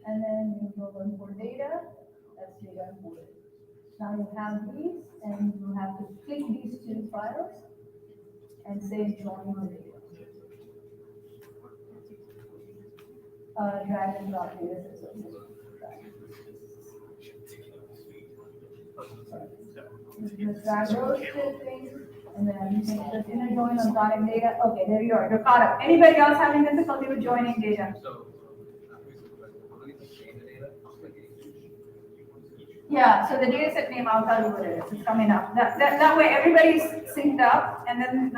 and then you go import data, that's data imported. Now you have these, and you have to click these 2 files and say join the data. Drag and drop data. Just drag those 2 things, and then you can just inner join on product data. Okay, there you are. You're caught up. Anybody else having difficulty with joining data? Yeah, so the data set name, I'll tell you what it is. It's coming up. That way everybody's synced up, and then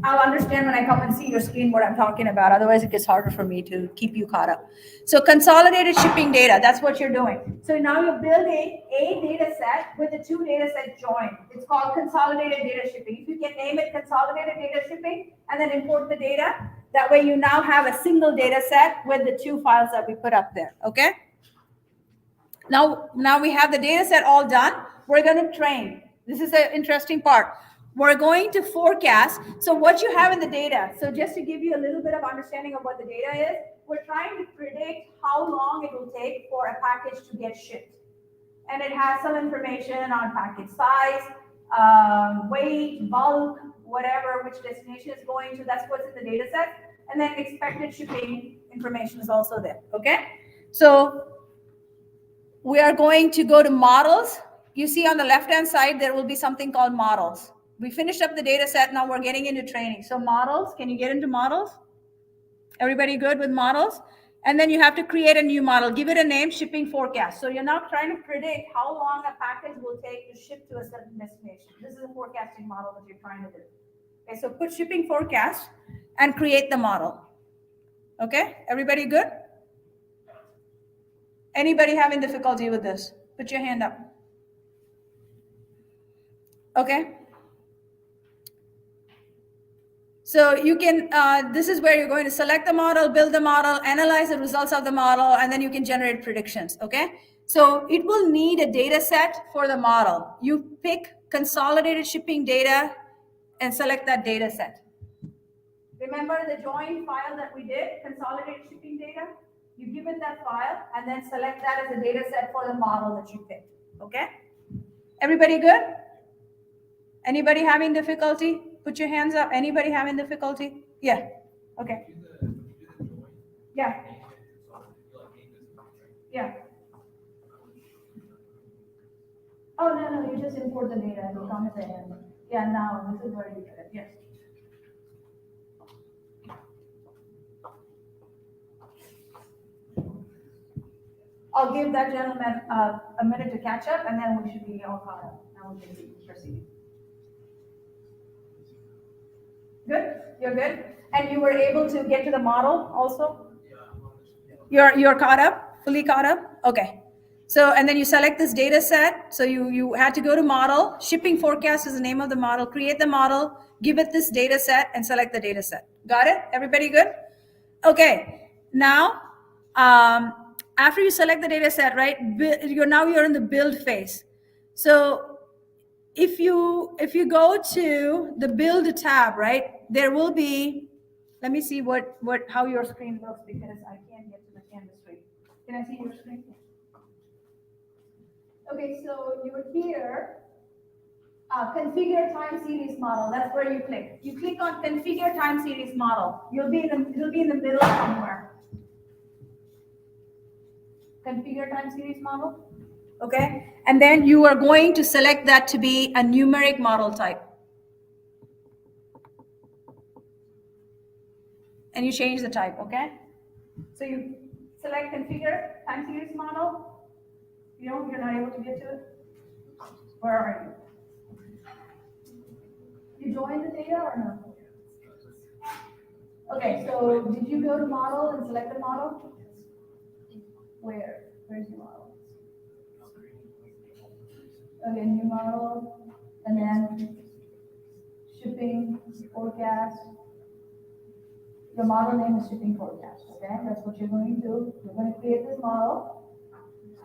I'll understand when I come and see your screen what I'm talking about. Otherwise, it gets harder for me to keep you caught up. So consolidated shipping data, that's what you're doing. So now you're building a data set with the 2 data sets joined. It's called consolidated data shipping. If you can name it consolidated data shipping and then import the data, that way you now have a single data set with the 2 files that we put up there, okay? Now we have the data set all done. We're going to train. This is the interesting part. We're going to forecast. So what you have in the data. So just to give you a little bit of understanding of what the data is, we're trying to predict how long it will take for a package to get shipped. And it has some information on package size, weight, bulk, whatever, which destination is going to, that's what's in the data set. And then expected shipping information is also there, okay? So we are going to go to models. You see on the left-hand side, there will be something called models. We finished up the data set, now we're getting into training. So models, can you get into models? Everybody good with models? And then you have to create a new model, give it a name, shipping forecast. So you're now trying to predict how long a package will take to ship to a certain destination. This is a forecasting model that you're trying to do. Okay, so put shipping forecast and create the model. Okay, everybody good? Anybody having difficulty with this? Put your hand up. Okay. So you can, this is where you're going to select the model, build the model, analyze the results of the model, and then you can generate predictions, okay? So it will need a data set for the model. You pick consolidated shipping data and select that data set. Remember the join file that we did, consolidated shipping data? You give it that file and then select that as a data set for the model that you picked, okay? Everybody good? Anybody having difficulty? Put your hands up. Anybody having difficulty? Yeah. Okay. Yeah. Yeah. Oh, no, you just import the data and it'll come at the end. Yeah, now this is where you get it. Yes. I'll give that gentleman a minute to catch up and then we should be all caught up. Now we can proceed. Good? You're good? And you were able to get to the model also? You're caught up? Fully caught up? Okay. So, and then you select this data set. So you had to go to model. Shipping forecast is the name of the model. Create the model, give it this data set, and select the data set. Got it? Everybody good? Okay. Now, after you select the data set, right, you're in the build phase. So if you go to the build tab, right, there will be, let me see how your screen looks because I can't get to the canvas screen. Can I see your screen? Okay, so you're here, configure time series model. That's where you click. You click on configure time series model. It'll be in the middle somewhere. Configure time series model. Okay, and then you are going to select that to be a numeric model type. And you change the type, okay? So you select configure time series model. You're not able to get to it? Where are you? You joined the data or no? Okay, so did you go to model and select the model? Where? Where's your model? Okay, new model, and then shipping forecast. Your model name is shipping forecast, okay? That's what you're going to do. You're going to create this model,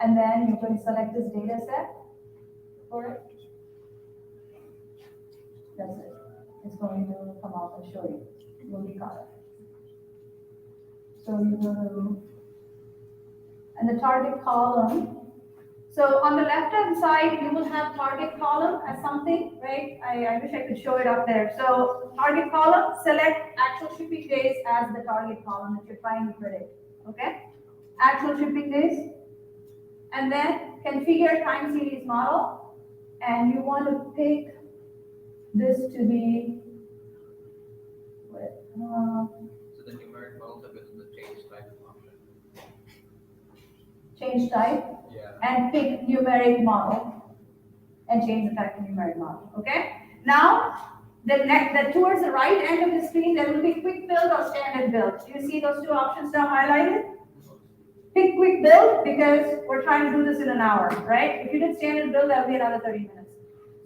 and then you're going to select this data set for it. That's it. It's going to come out and show you. You'll be caught up. So you go to, and the target column. So on the left-hand side, you will have target column as something, right? I wish I could show it up there. So target column, select actual shipping days as the target column that you're trying to predict, okay? Actual shipping days. And then configure time series model. And you want to pick this to be, So the numeric model type is the change type option. change type. Yeah. And pick numeric model and change the type to numeric model. Okay. Now, towards the right end of the screen, there will be quick build or standard build. Do you see those two options now highlighted? Pick quick build because we're trying to do this in an hour, right? If you did standard build, that would be another 30 minutes.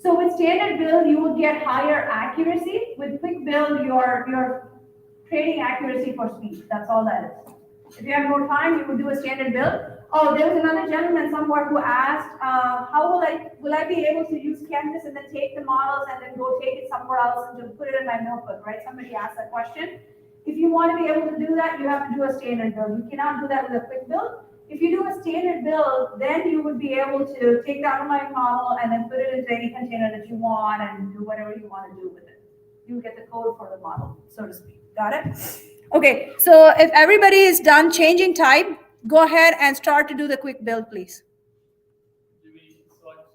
So with standard build, you will get higher accuracy. With quick build, you're trading accuracy for speed. That's all that is. If you have more time, you would do a standard build. Oh, there was another gentleman somewhere who asked, how will I be able to use Canvas and then take the models and then go take it somewhere else and just put it in my notebook, right? Somebody asked that question. If you want to be able to do that, you have to do a standard build. You cannot do that with a quick build. If you do a standard build, then you would be able to take the underlying model and then put it into any container that you want and do whatever you want to do with it. You get the code for the model, so to speak. Got it? Okay, so if everybody is done changing type, go ahead and start to do the quick build, please. Do we select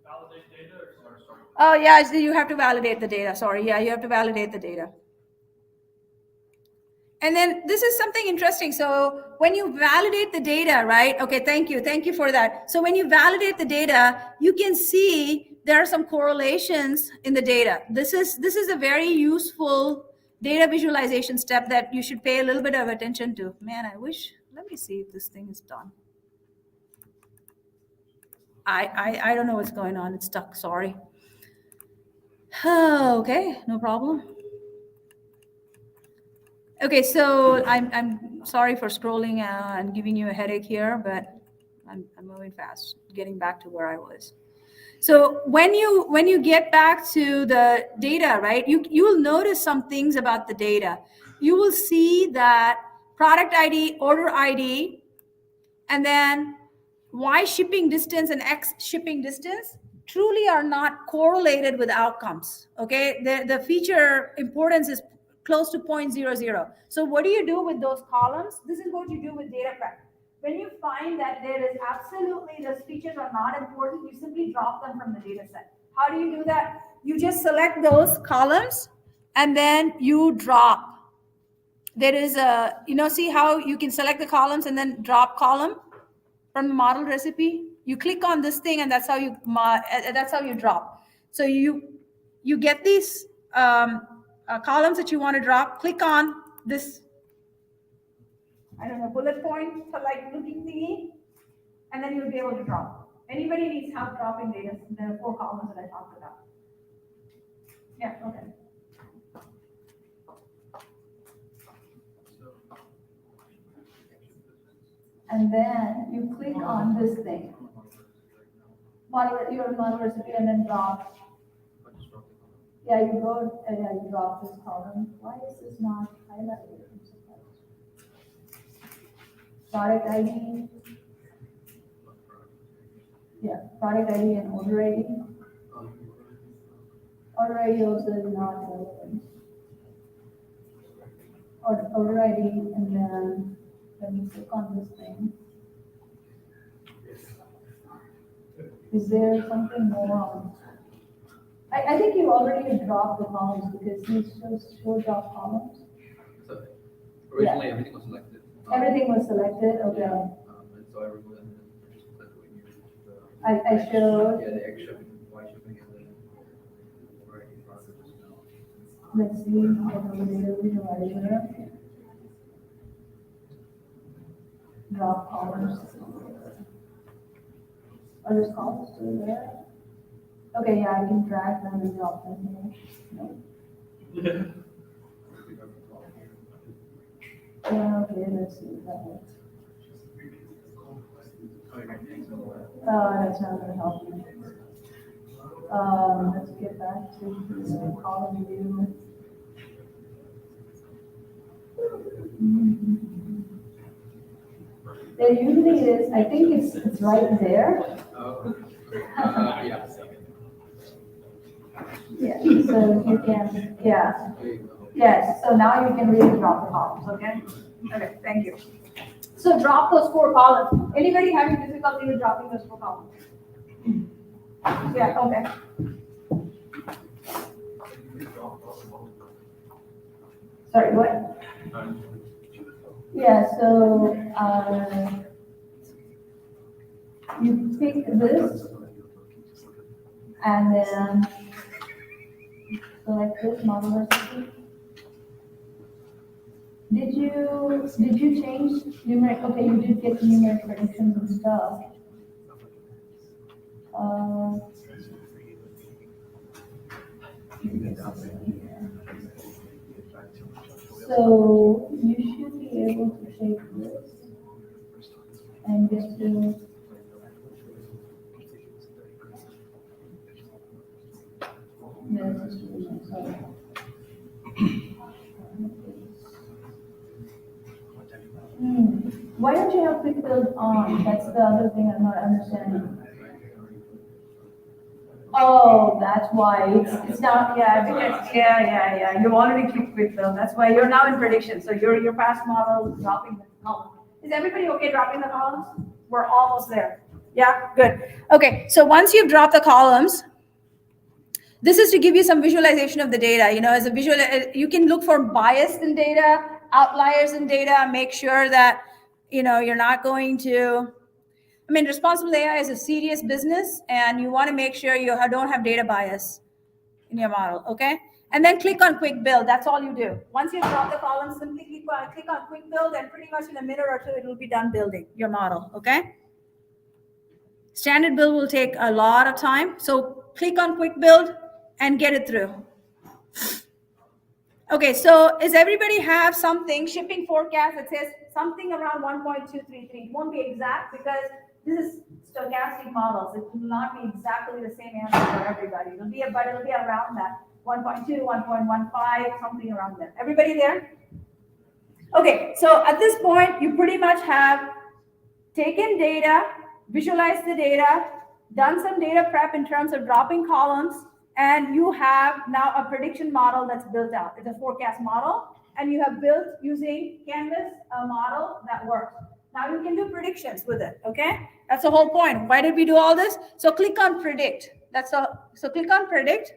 validate data or sorry? Oh, yeah, so you have to validate the data. Sorry, yeah, you have to validate the data. And then this is something interesting. So when you validate the data, right? Okay, thank you for that. So when you validate the data, you can see there are some correlations in the data. This is a very useful data visualization step that you should pay a little bit of attention to. Man, I wish, let me see if this thing is done. I don't know what's going on. It's stuck, sorry. Okay, no problem. Okay, so I'm sorry for scrolling and giving you a headache here, but I'm moving fast, getting back to where I was. So when you get back to the data, right, you will notice some things about the data. You will see that product ID, order ID, and then Y shipping distance and X shipping distance truly are not correlated with outcomes. Okay, the feature importance is close to 0.00. So what do you do with those columns? This is what you do with data prep. When you find that there is absolutely those features are not important, you simply drop them from the data set. How do you do that? You just select those columns and then you drop. There is a, see how you can select the columns and then drop column from the model recipe. You click on this thing and that's how you drop. So you get these columns that you want to drop. Click on this, I don't know, bullet point like looking thingy, and then you'll be able to drop. Anybody needs help dropping data? There are 4 columns that I talked about. Yeah, okay. And then you click on this thing, your model recipe, and then drop. Yeah, you go and you drop this column. Why is this not highlighted? Product ID. Yeah, product ID and order ID. Order ID also is not relevant. Order ID, and then when you click on this thing, is there something more? I think you already dropped the columns because you show drop columns. So originally everything was selected. Everything was selected, okay. And so I removed them and just put when you I showed. Yeah, the X shipping, Y shipping, and then already processed now. Let's see, data visualizer. Drop columns. Are those columns still there? Okay, yeah, I can drag them and drop them here. No? Yeah. Yeah, okay, let's see if that works. That's not gonna help me. Let's get back to the column view. There usually is, I think it's right there. Yeah. Yeah, so you can, yeah. Yes, so now you can really drop the columns, okay? Okay, thank you. So drop those 4 columns. Anybody having difficulty with dropping those 4 columns? Yeah, okay. Sorry, what? Yeah, so you pick this and then select this model recipe. Did you change numeric? Okay, you did get numeric predictions and stuff. So you should be able to take this and get to Why don't you have quick build on? That's the other thing I'm not understanding. Oh, that's why it's not, yeah, because, yeah. You already clicked quick build. That's why you're now in prediction. So your past model is dropping the column. Is everybody okay dropping the columns? We're almost there. Yeah, good. Okay, so once you've dropped the columns, this is to give you some visualization of the data. You know, as a visual, you can look for bias in data, outliers in data, make sure that, you know, you're not going to, I mean, responsible AI is a serious business, and you want to make sure you don't have data bias in your model, okay? And then click on quick build. That's all you do. Once you drop the column, simply click on quick build, and pretty much in a minute or two, it will be done building your model, okay? Standard build will take a lot of time. So click on quick build and get it through. Okay, so does everybody have something, shipping forecast that says something around 1.233? It won't be exact because this is stochastic models. It will not be exactly the same answer for everybody. It'll be around that 1.2, 1.15, something around there. Everybody there? Okay, so at this point, you pretty much have taken data, visualized the data, done some data prep in terms of dropping columns, and you have now a prediction model that's built out. It's a forecast model, and you have built using Canvas a model that works. Now you can do predictions with it, okay? That's the whole point. Why did we do all this? So click on predict. So click on predict.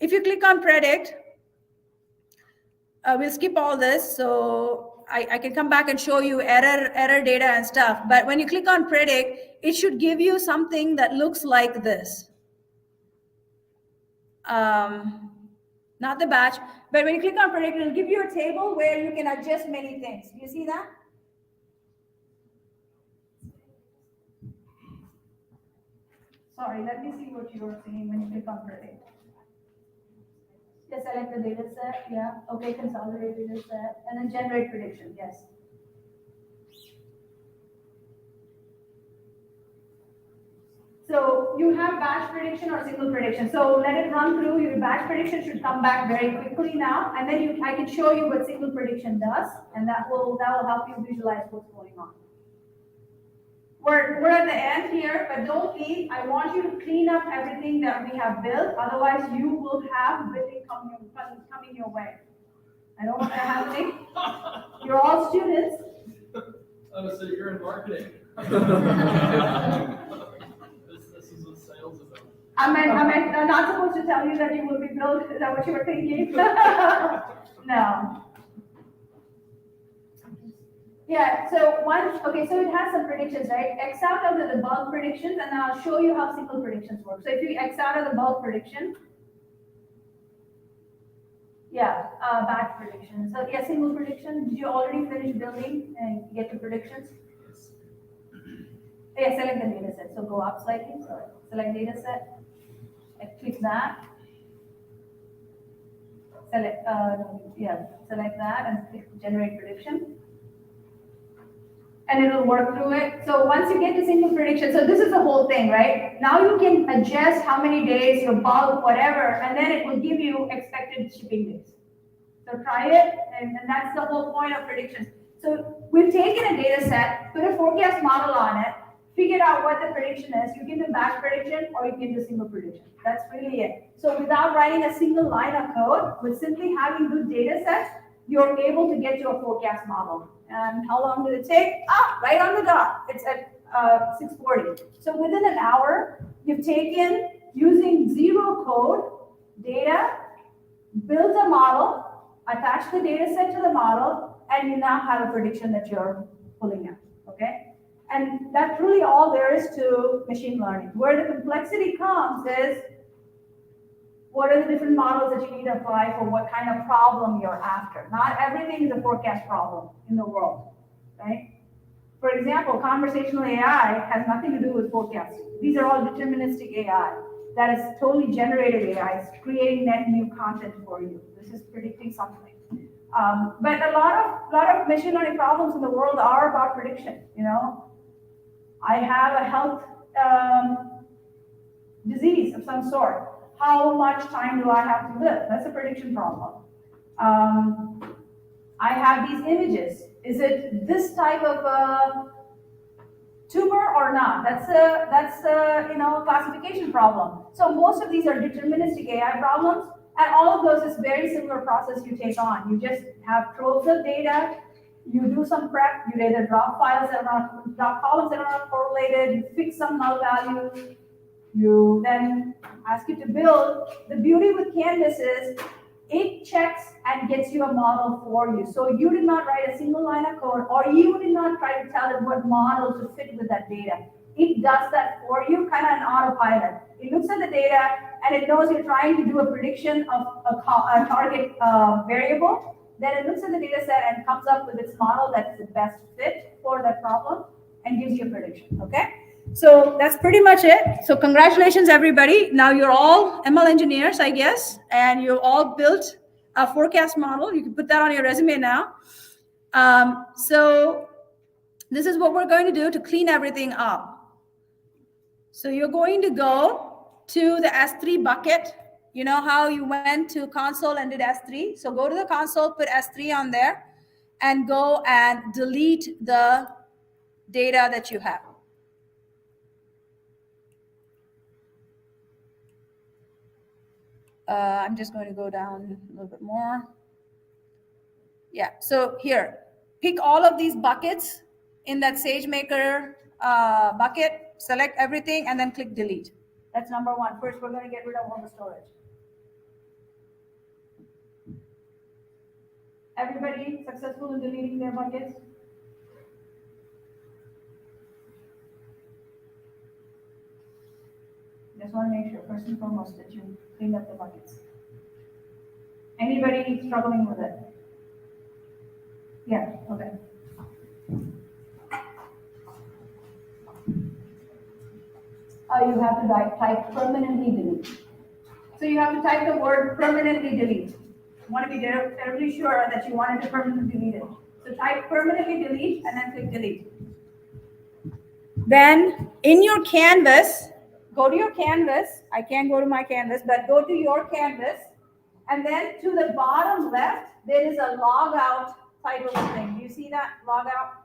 If you click on predict, we'll skip all this. So I can come back and show you error data and stuff. But when you click on predict, it should give you something that looks like this. Not the batch, but when you click on predict, it'll give you a table where you can adjust many things. Do you see that? Sorry, let me see what you're seeing when you click on predict. Yeah, select the data set, yeah. Okay, consolidate data set, and then generate prediction, yes. So you have batch prediction or single prediction. So let it run through. Your batch prediction should come back very quickly now, and then I can show you what single prediction does, and that will help you visualize what's going on. We're at the end here, but don't leave. I want you to clean up everything that we have built. Otherwise, you will have billing coming your way. I don't want that happening. You're all students. Oh, so you're in marketing. This is what sales is about. I'm not supposed to tell you that you will be billed. Is that what you were thinking? No. Yeah, so so it has some predictions, right? X out of the bulk predictions, and then I'll show you how single predictions work. So if you X out of the bulk prediction, yeah, batch prediction. So yeah, single prediction. Did you already finish building and get to predictions? Yes. Yeah, select the data set. So go up slightly. So select data set. And click that. Select select that and click generate prediction. And it'll work through it. So once you get to single prediction, so this is the whole thing, right? Now you can adjust how many days, your bulk, whatever, and then it will give you expected shipping days. So try it, and that's the whole point of predictions. So we've taken a data set, put a forecast model on it, figured out what the prediction is. You can do batch prediction or you can do single prediction. That's really it. So without writing a single line of code, with simply having good data sets, you're able to get to a forecast model. And how long did it take? Right on the dot. It's at 6:40. So within an hour, you've taken, using zero code, data, built a model, attached the data set to the model, and you now have a prediction that you're pulling out, okay? And that's really all there is to machine learning. Where the complexity comes is, what are the different models that you need to apply for what kind of problem you're after? Not everything is a forecast problem in the world, right? For example, conversational AI has nothing to do with forecasting. These are all deterministic AI. That is totally generated AI. It's creating net new content for you. This is predicting something. But a lot of machine learning problems in the world are about prediction. You know, I have a health disease of some sort. How much time do I have to live? That's a prediction problem. I have these images. Is it this type of a tumor or not? That's a classification problem. So most of these are deterministic AI problems, and all of those is very similar process you take on. You just have troves of data, you do some prep, you either drop files that are not, drop columns that are not correlated, you fix some null values, you then ask it to build. The beauty with Canvas is it checks and gets you a model for you. So you did not write a single line of code, or you did not try to tell it what model to fit with that data. It does that for you, kind of an autopilot. It looks at the data and it knows you're trying to do a prediction of a target variable. Then it looks at the data set and comes up with its model that's the best fit for that problem and gives you a prediction, okay? So that's pretty much it. So congratulations, everybody. Now you're all ML engineers, I guess, and you all built a forecast model. You can put that on your resume now. So this is what we're going to do to clean everything up. So you're going to go to the S3 bucket. You know how you went to console and did S3? So go to the console, put S3 on there, and go and delete the data that you have. I'm just going to go down a little bit more. Yeah, so here, pick all of these buckets in that SageMaker bucket, select everything, and then click delete. That's number one. First, we're going to get rid of all the storage. Everybody successful in deleting their buckets? Just want to make sure, first and foremost, that you clean up the buckets. Anybody struggling with it? Yeah, okay. You have to type permanently delete. So you have to type the word permanently delete. You want to be terribly sure that you wanted to permanently delete it. So type permanently delete and then click delete. Then in your canvas, go to your canvas. I can't go to my canvas, but go to your canvas. And then to the bottom left, there is a log out type of thing. Do you see that? Log out.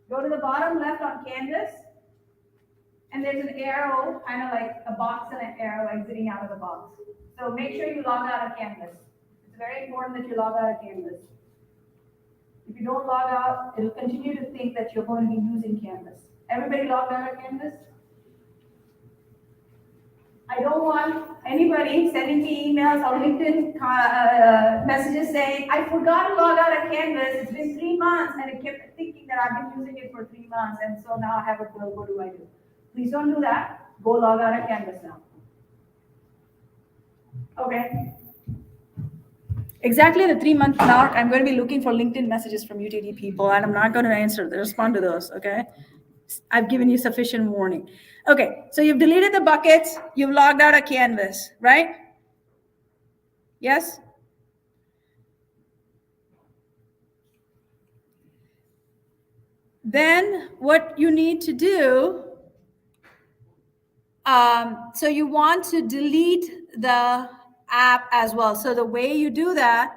Go to the bottom left on canvas. And there's an arrow, kind of like a box and an arrow exiting out of the box. So make sure you log out of Canvas. It's very important that you log out of Canvas. If you don't log out, it'll continue to think that you're going to be using Canvas. Everybody logged out of Canvas? I don't want anybody sending me emails or LinkedIn messages saying, I forgot to log out of Canvas. It's been 3 months, and it kept thinking that I've been using it for 3 months, and so now I have a bill. What do I do? Please don't do that. Go log out of Canvas now. Okay. Exactly the 3-month mark, I'm going to be looking for LinkedIn messages from UTD people, and I'm not going to respond to those, okay? I've given you sufficient warning. Okay, so you've deleted the buckets, you've logged out of Canvas, right? Yes? Then what you need to do, so you want to delete the app as well. So the way you do that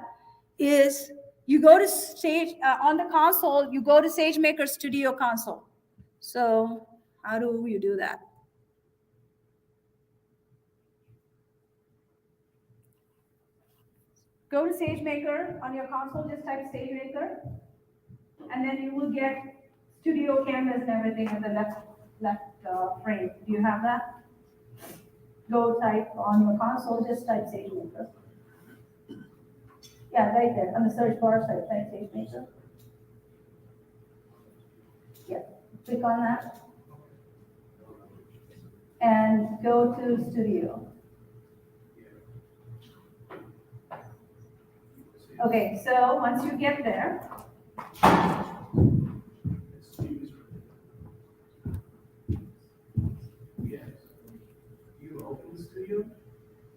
is you go to on the console, you go to SageMaker Studio console. So how do you do that? Go to SageMaker on your console, just type SageMaker, and then you will get Studio Canvas and everything in the left frame. Do you have that? Go type on your console, just type SageMaker. Yeah, right there on the search bar side, type SageMaker. Yeah, click on that. And go to Studio. Okay, so once you get there,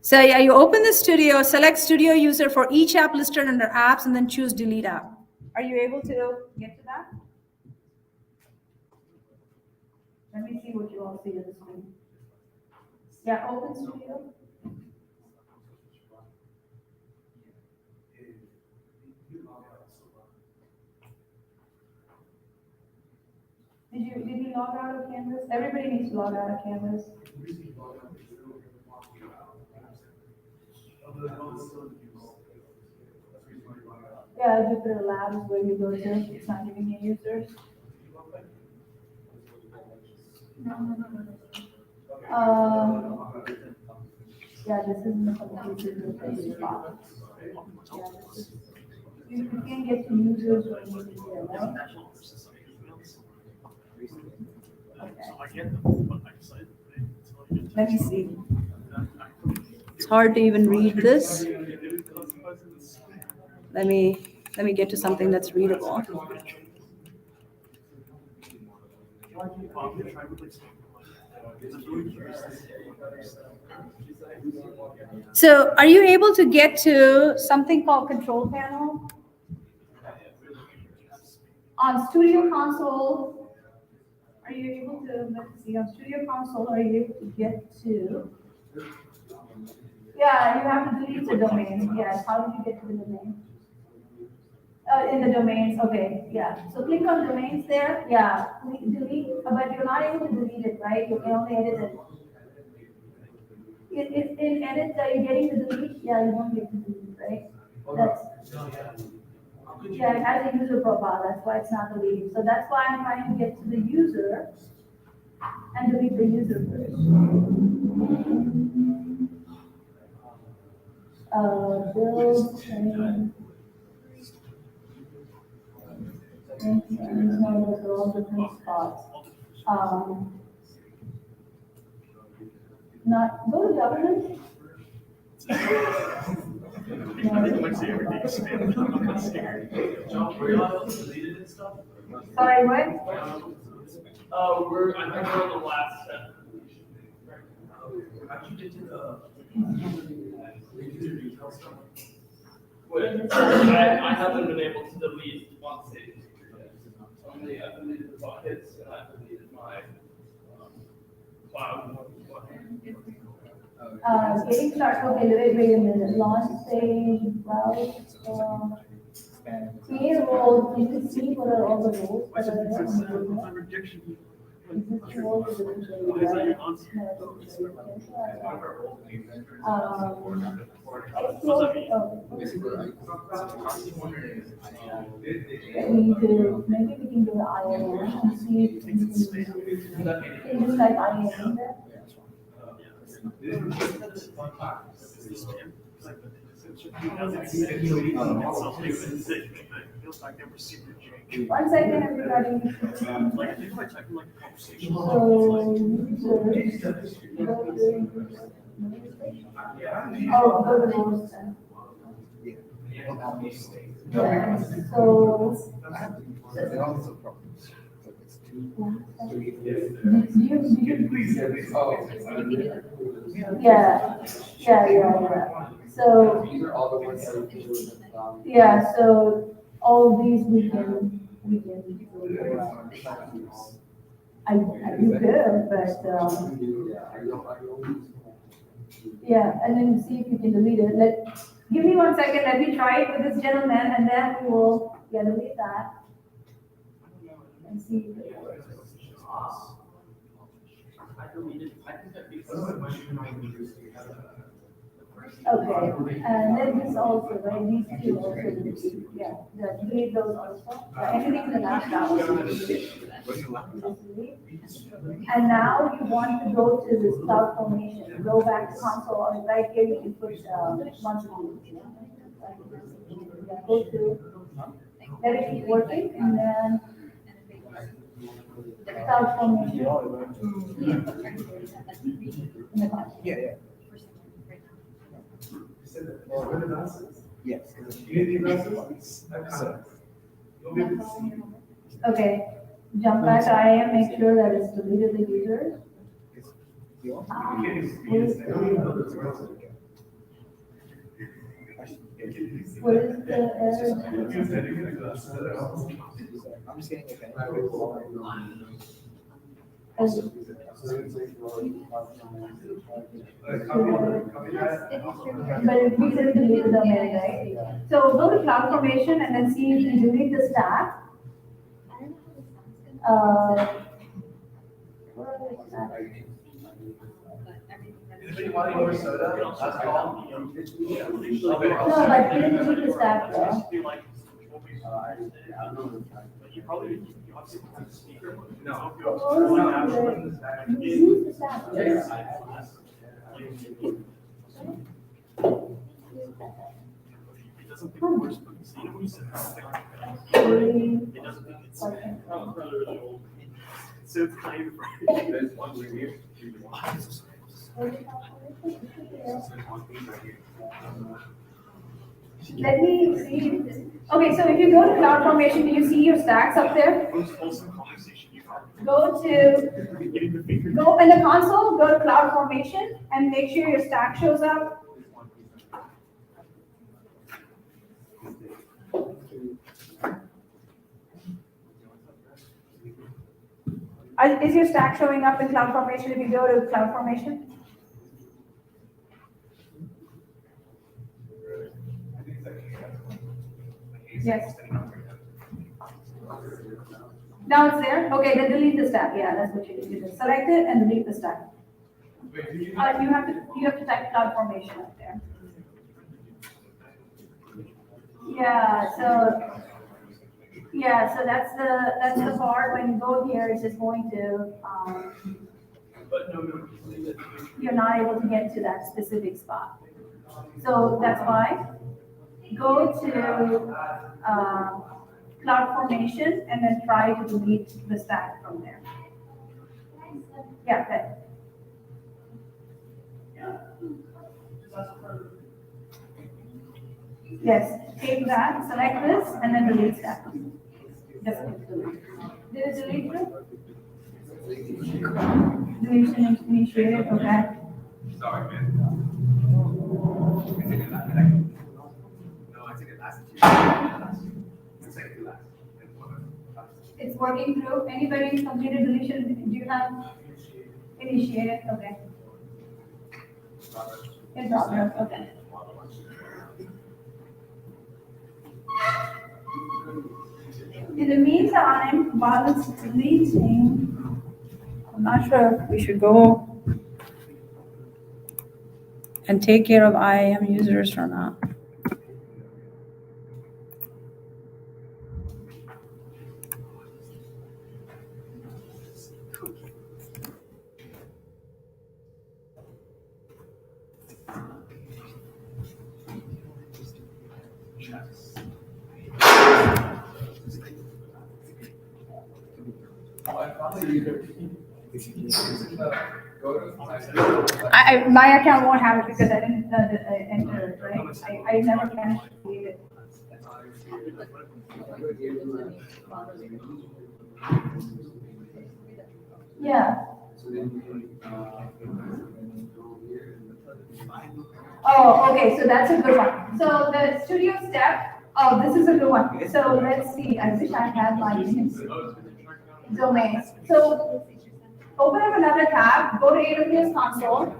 so yeah, you open the Studio, select Studio User for each app listed under Apps, and then choose Delete App. Are you able to get to that? Let me see what you all see on the screen. Yeah, open Studio. we log out of Canvas? Everybody needs to log out of Canvas. Yeah, Jupyter Labs is where you go to. It's not giving you users. Yeah, this is the computer spot. Yeah, this is, you can get to users when you can get, right? Okay. So I get them, but I decided to Let me see. It's hard to even read this. Let me get to something that's readable. So are you able to get to something called control panel? On Studio Console, are you able to, let's see, on Studio Console, are you able to get to? Yeah, you have to delete the domain. Yes, how did you get to the domain? In the domains, okay, yeah. So click on domains there, yeah, delete, but you're not able to delete it, right? You can only edit it. In edit, you're getting to delete, yeah, you won't get to delete, right? That's, yeah, it has a user profile, that's why it's not deleting. So that's why I'm trying to get to the user and delete the user first. Build, training. No, those are all different spots. Not, go to governance. John, were y'all deleted and stuff? Sorry, what? I think we're on the last step. How'd you get to the user details stuff? Wait, I haven't been able to delete one stage. I deleted the buckets and I deleted my cloud. Getting started, okay, wait a minute, launch stage, browse, create a role, you can see what are all the roles that are there on the roadmap. Is this role for the employee, right? Explore, maybe we can do the IAM and see if we can do like IAM there. One second, everybody. Oh, go to the roles then. Yeah, so. Yeah. So. Yeah, so all of these we can. You could, but, yeah, and then see if you can delete it. Give me 1 second, let me try it with this gentleman, and then we will, delete that. And see if it works. Okay, and then this also, right, these two also, yeah, delete those also. Anything in the last hour. And now you want to go to this cloud formation, go back to console, or right here you can put monthly. Go to, let it keep working, and then cloud formation. Yeah. Yes. Okay, jump back to IAM, make sure that it's deleted the users. What is the error? I'm just getting it. But if we said delete the domain, right? So go to cloud formation and then see if you delete the stack. Anybody want any more soda? That's all. No, but we didn't delete the stack though. Basically, like, what we but you probably, you obviously have a speaker. No. Delete the stack. It doesn't think worse, but see, when you said it doesn't think it's really old. So it's kind of right. There's one right here. Let me see. Okay, so if you go to CloudFormation, do you see your stacks up there? Most wholesome conversation you've had. Go to, Getting the finger. go in the console, go to CloudFormation, and make sure your stack shows up. Is your stack showing up in CloudFormation if you go to CloudFormation? Yes. Now it's there? Okay, then delete the stack. Yeah, that's what you need to do. Select it and delete the stack. You have to type CloudFormation up there. Yeah, so that's the part when you go here, it's just going to But no. you're not able to get to that specific spot. So that's why go to CloudFormation and then try to delete the stack from there. Yeah, good. Yes, take that, select this, and then delete stack. Just delete. Did it delete it? Deletion initiated, okay. Sorry, man. No, I took it last year. It's second to last. It's working through. Anybody completed deletion? Do you have initiated? Okay. In progress, okay. In the meantime, while it's deleting, I'm not sure if we should go and take care of IAM users or not. My account won't have it because I didn't enter it, right? I never managed to create it. Yeah. Oh, okay, so that's a good one. So the studio step, oh, this is a good one. So let's see, I wish I had my domains. So open up another tab, go to AWS console.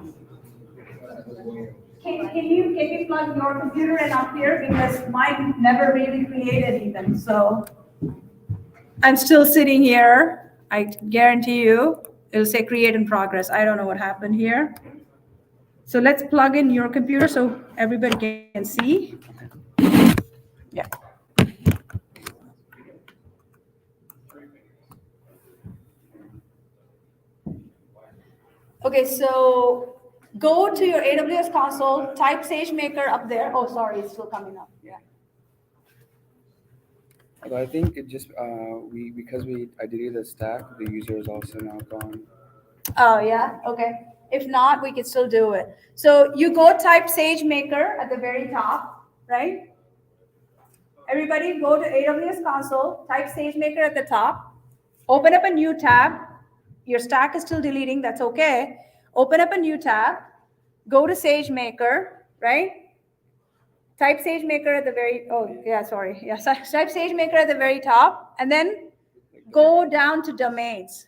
Can you plug your computer in up here because mine never really created even, so. I'm still sitting here, I guarantee you, it'll say create in progress. I don't know what happened here. So let's plug in your computer so everybody can see. Yeah. Okay, so go to your AWS console, type SageMaker up there. Oh, sorry, it's still coming up. Yeah. So I think it just because I deleted the stack, the user is also now gone. Oh yeah, okay. If not, we can still do it. So you go type SageMaker at the very top, right? Everybody go to AWS console, type SageMaker at the top, open up a new tab. Your stack is still deleting, that's okay. Open up a new tab, go to SageMaker, right? Type SageMaker at the very, type SageMaker at the very top, and then go down to domains.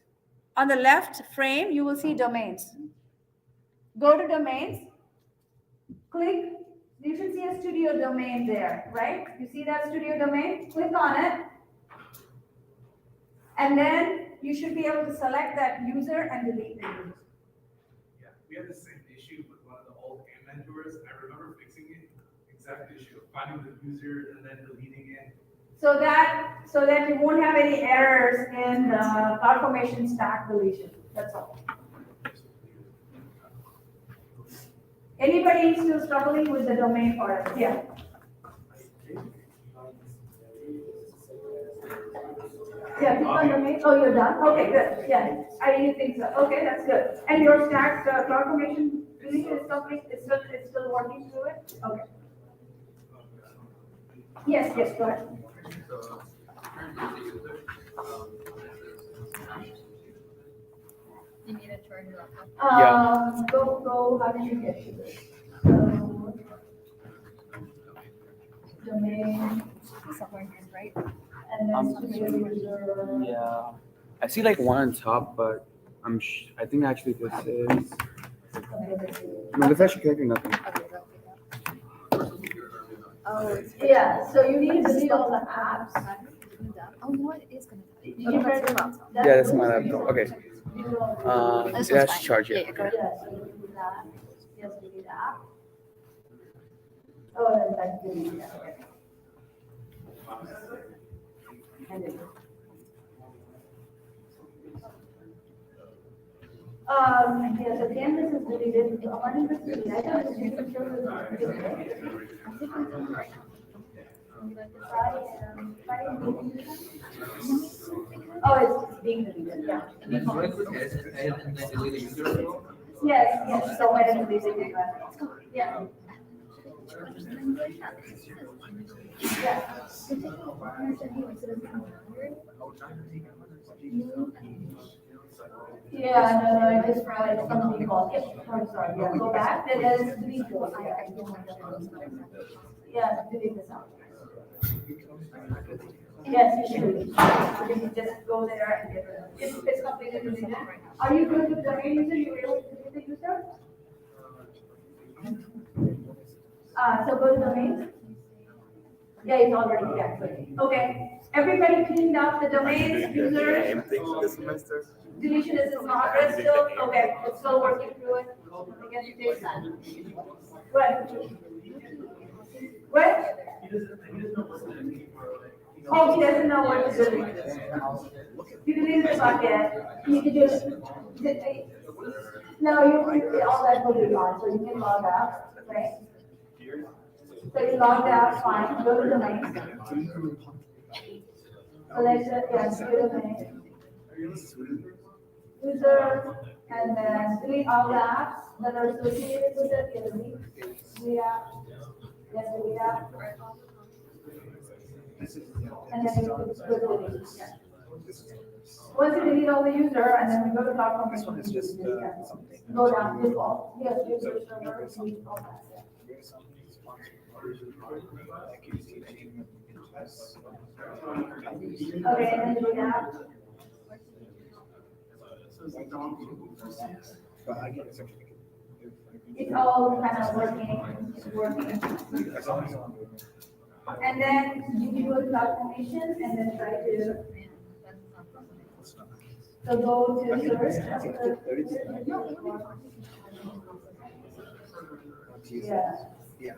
On the left frame, you will see domains. Go to domains, click, you should see a studio domain there, right? You see that studio domain? Click on it. And then you should be able to select that user and delete the user. Yeah, we had the same issue with one of the old game mentors. I remember fixing it, exact issue of finding the user and then deleting it. So that you won't have any errors in the CloudFormation stack deletion, that's all. Anybody still struggling with the domain part? Yeah. Yeah, click on domain. Oh, you're done? Okay, good. Yeah, I didn't think so. Okay, that's good. And your stack, CloudFormation deletion is complete, it's still working through it? Okay. Yes, go ahead. You need a turn your laptop. Go, how did you get to this? So, domain, Somewhere here, right? and then studio user. Yeah. I see like one on top, but I think actually this is. No, this actually connecting nothing. Okay, that'll be that. Oh, it's. Yeah, so you need to delete all the apps. Oh, you know what, it is gonna. Did you press the mouse? Yeah, that's my laptop. Okay. This It one's has fine. charge here. Yeah, go ahead. Yeah, so you do that. Yes, delete the app. Oh, and then delete that, okay. And then- yes, again, this is deleted. What is this deleted? I don't know if you can show the deleted. Oh, it's being deleted, yeah. And so I could edit and then delete the user as well? Yes, so when it's deleted, yeah. Yeah. Yeah, no, I just read something called, I'm sorry, yeah, go back, then there's delete. Yeah, delete this out. Yes, you should. You can just go there and get rid of it. It's completely deleted. Are you good with the main user? You able to delete the user? So go to the main. Yeah, it's already deactivated. Okay, everybody cleaned up the domains, users. Deletion is in progress still? Okay, it's still working through it. I guess it takes time. What? What? Oh, he doesn't know what to do. You delete the bucket, you can just, no, all that will be gone, so you can log out, right? So you logged out, fine, go to the main. Select it, yes, go to the main. User, and then delete all the apps that are associated with it, yeah, delete app, yes, delete app. And then you go to delete. Once you delete all the user, and then we go to CloudFormation. This one is just Go down, default, yes, user server, delete all that. Okay, and then delete app. But I get a certificate. It's all kind of working. And then you can go to CloudFormation and then try to. So go to search. Yeah. Yeah.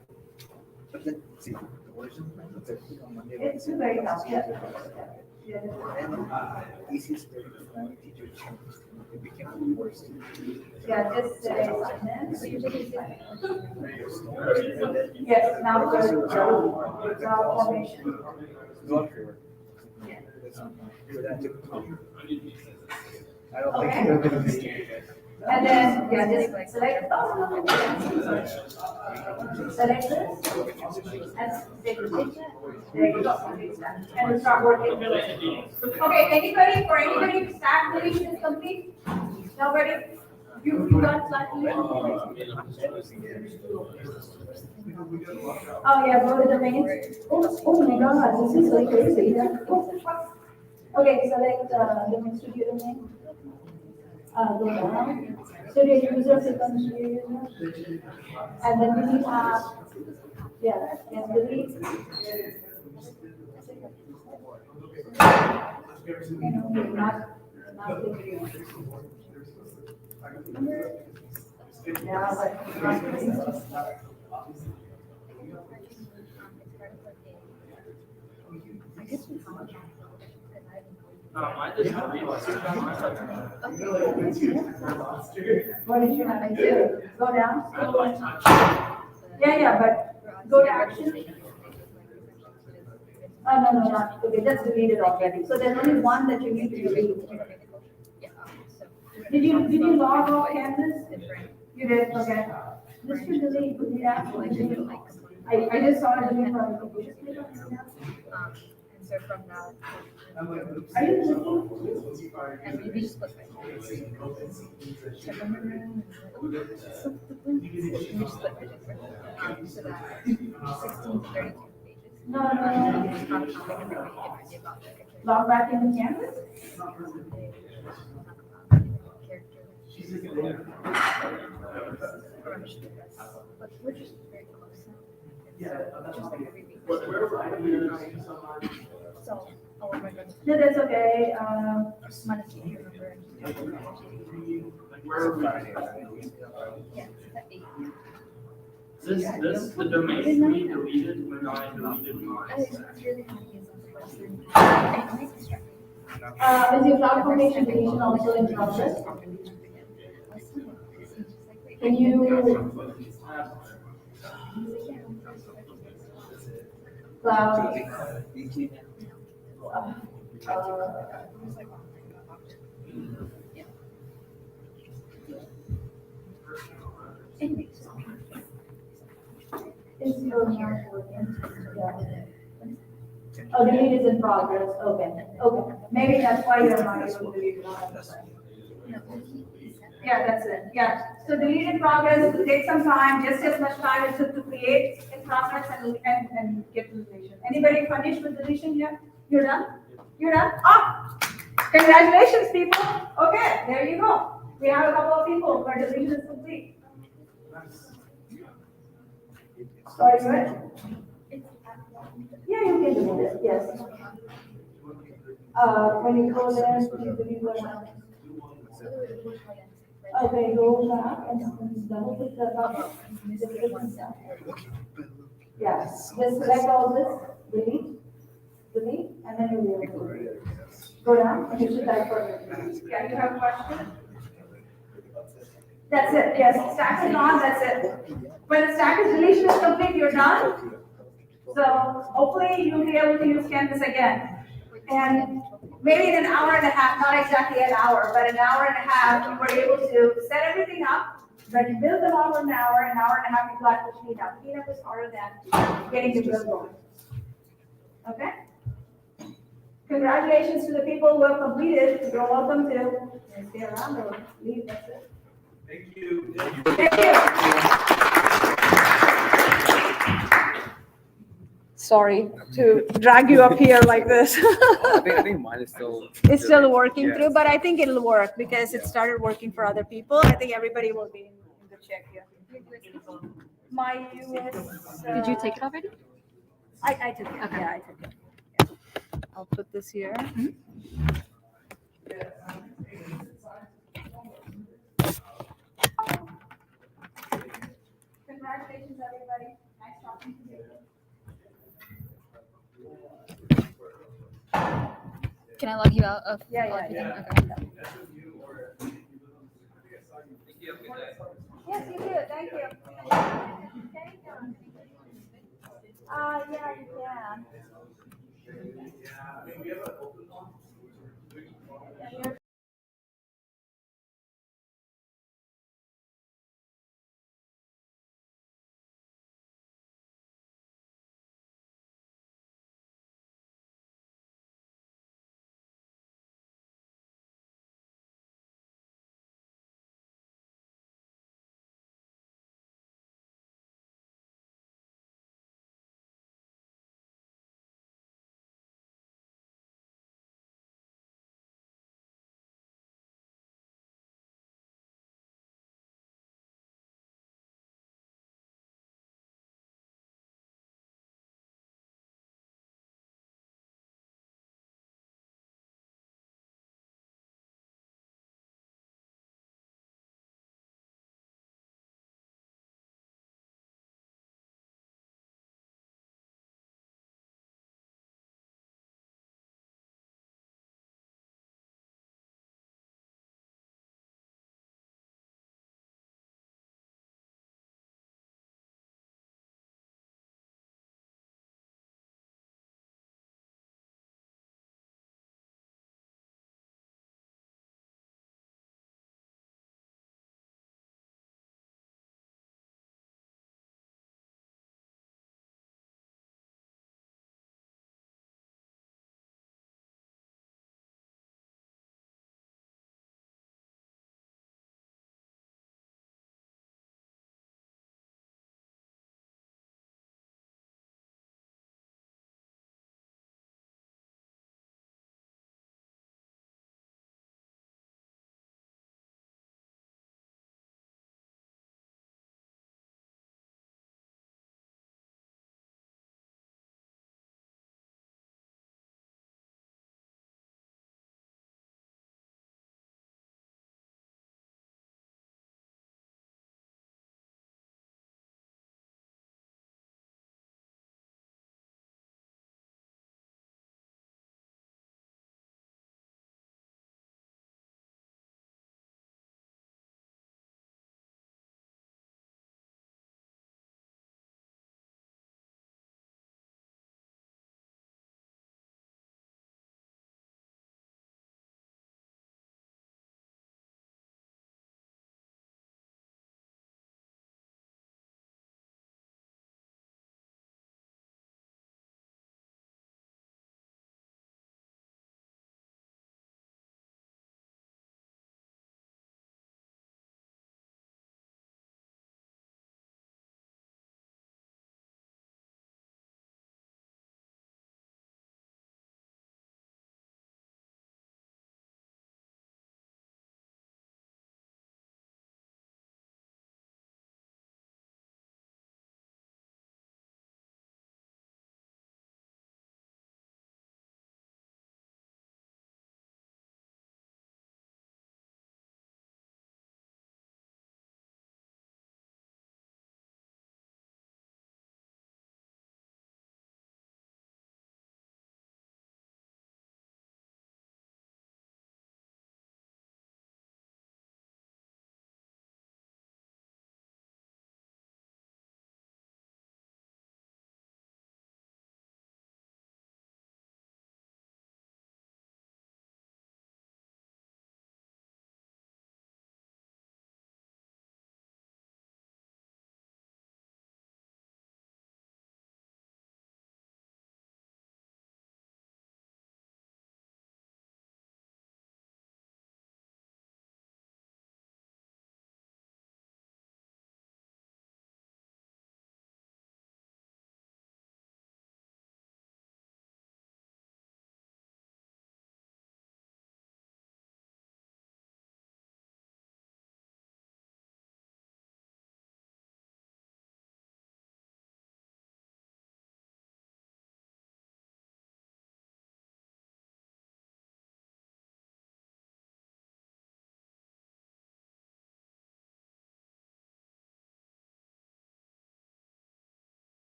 But then, see, the original plan, it's a click on Monday. It's very tough, yeah. And easiest way for my teacher changed. It became worse. Yeah, just say assignment. Yes, now go to CloudFormation. Go up here. For that to I don't think Okay. you're gonna make it. And then, yeah, just select, select this, and take a picture. There you go. And we'll start working. Okay, anybody, stack deletion is complete? Nobody? You got stack deletion? Oh, yeah, go to the main. Oh my God, this is so crazy. Okay, select, domain studio domain. Go down. Studio user, click on studio user. And then delete app. Yeah, delete. Yeah, but. I just realized. What did you have to do? Go down? Yeah, but go to action. Oh, no, not, okay, that's deleted already. So there's only one that you need to delete. Did you log off Canvas? You did, okay. Just to delete, would you have to delete? I just saw it delete from. And so from that. Are you looking? And maybe just put my. So that 16 to 32 pages. No. Log back into Canvas? But we're just very close now. So, I'll work my best. No, that's okay. Monday, you remember? Yeah, it's at 8. The domain we deleted when I deleted mine. It's really hard to use on the first time. It's distracting. Is your cloud formation deletion also in progress? Can you? Cloud. Is your not working? Yeah. Oh, delete is in progress. Okay. Maybe that's why you're not able to delete it. Yeah, that's it. Yeah. So delete in progress will take some time, just as much time it took to create in progress and get to deletion. Anybody finished with deletion yet? You're done? You're done? Ah! Congratulations, people. Okay, there you go. We have a couple of people where deletion is complete. Sorry, what? Yeah, you can do it, yes. When you go there, you delete what happens. Okay, go back and double click the top. Yeah, just select all this, delete, and then you'll be able to go down and you should type for. Yeah, you have a question? That's it, yes, stack is on, that's it. When the stack is deletion is complete, you're done. So hopefully you'll be able to use Canvas again. And maybe in an hour and a half, not exactly an hour, but an hour and a half, you were able to set everything up, but you build the model in an hour and a half you got to clean up. Cleanup is harder than getting the build going. Okay? Congratulations to the people who have completed. You're welcome to stay around or leave. That's it. Thank you. Thank you. Sorry to drag you up here like this. I think mine is still. It's still working Yeah. through, but I think it'll work because it started working for other people. I think everybody will be in good shape here. My US. Did you take it already? I took it. Okay. Yeah, I took it. Yeah. I'll put this here. Congratulations, everybody. Nice talking to you. Can I log you out of? Yeah. Okay. Yes, you do. Thank you. Yeah, you can.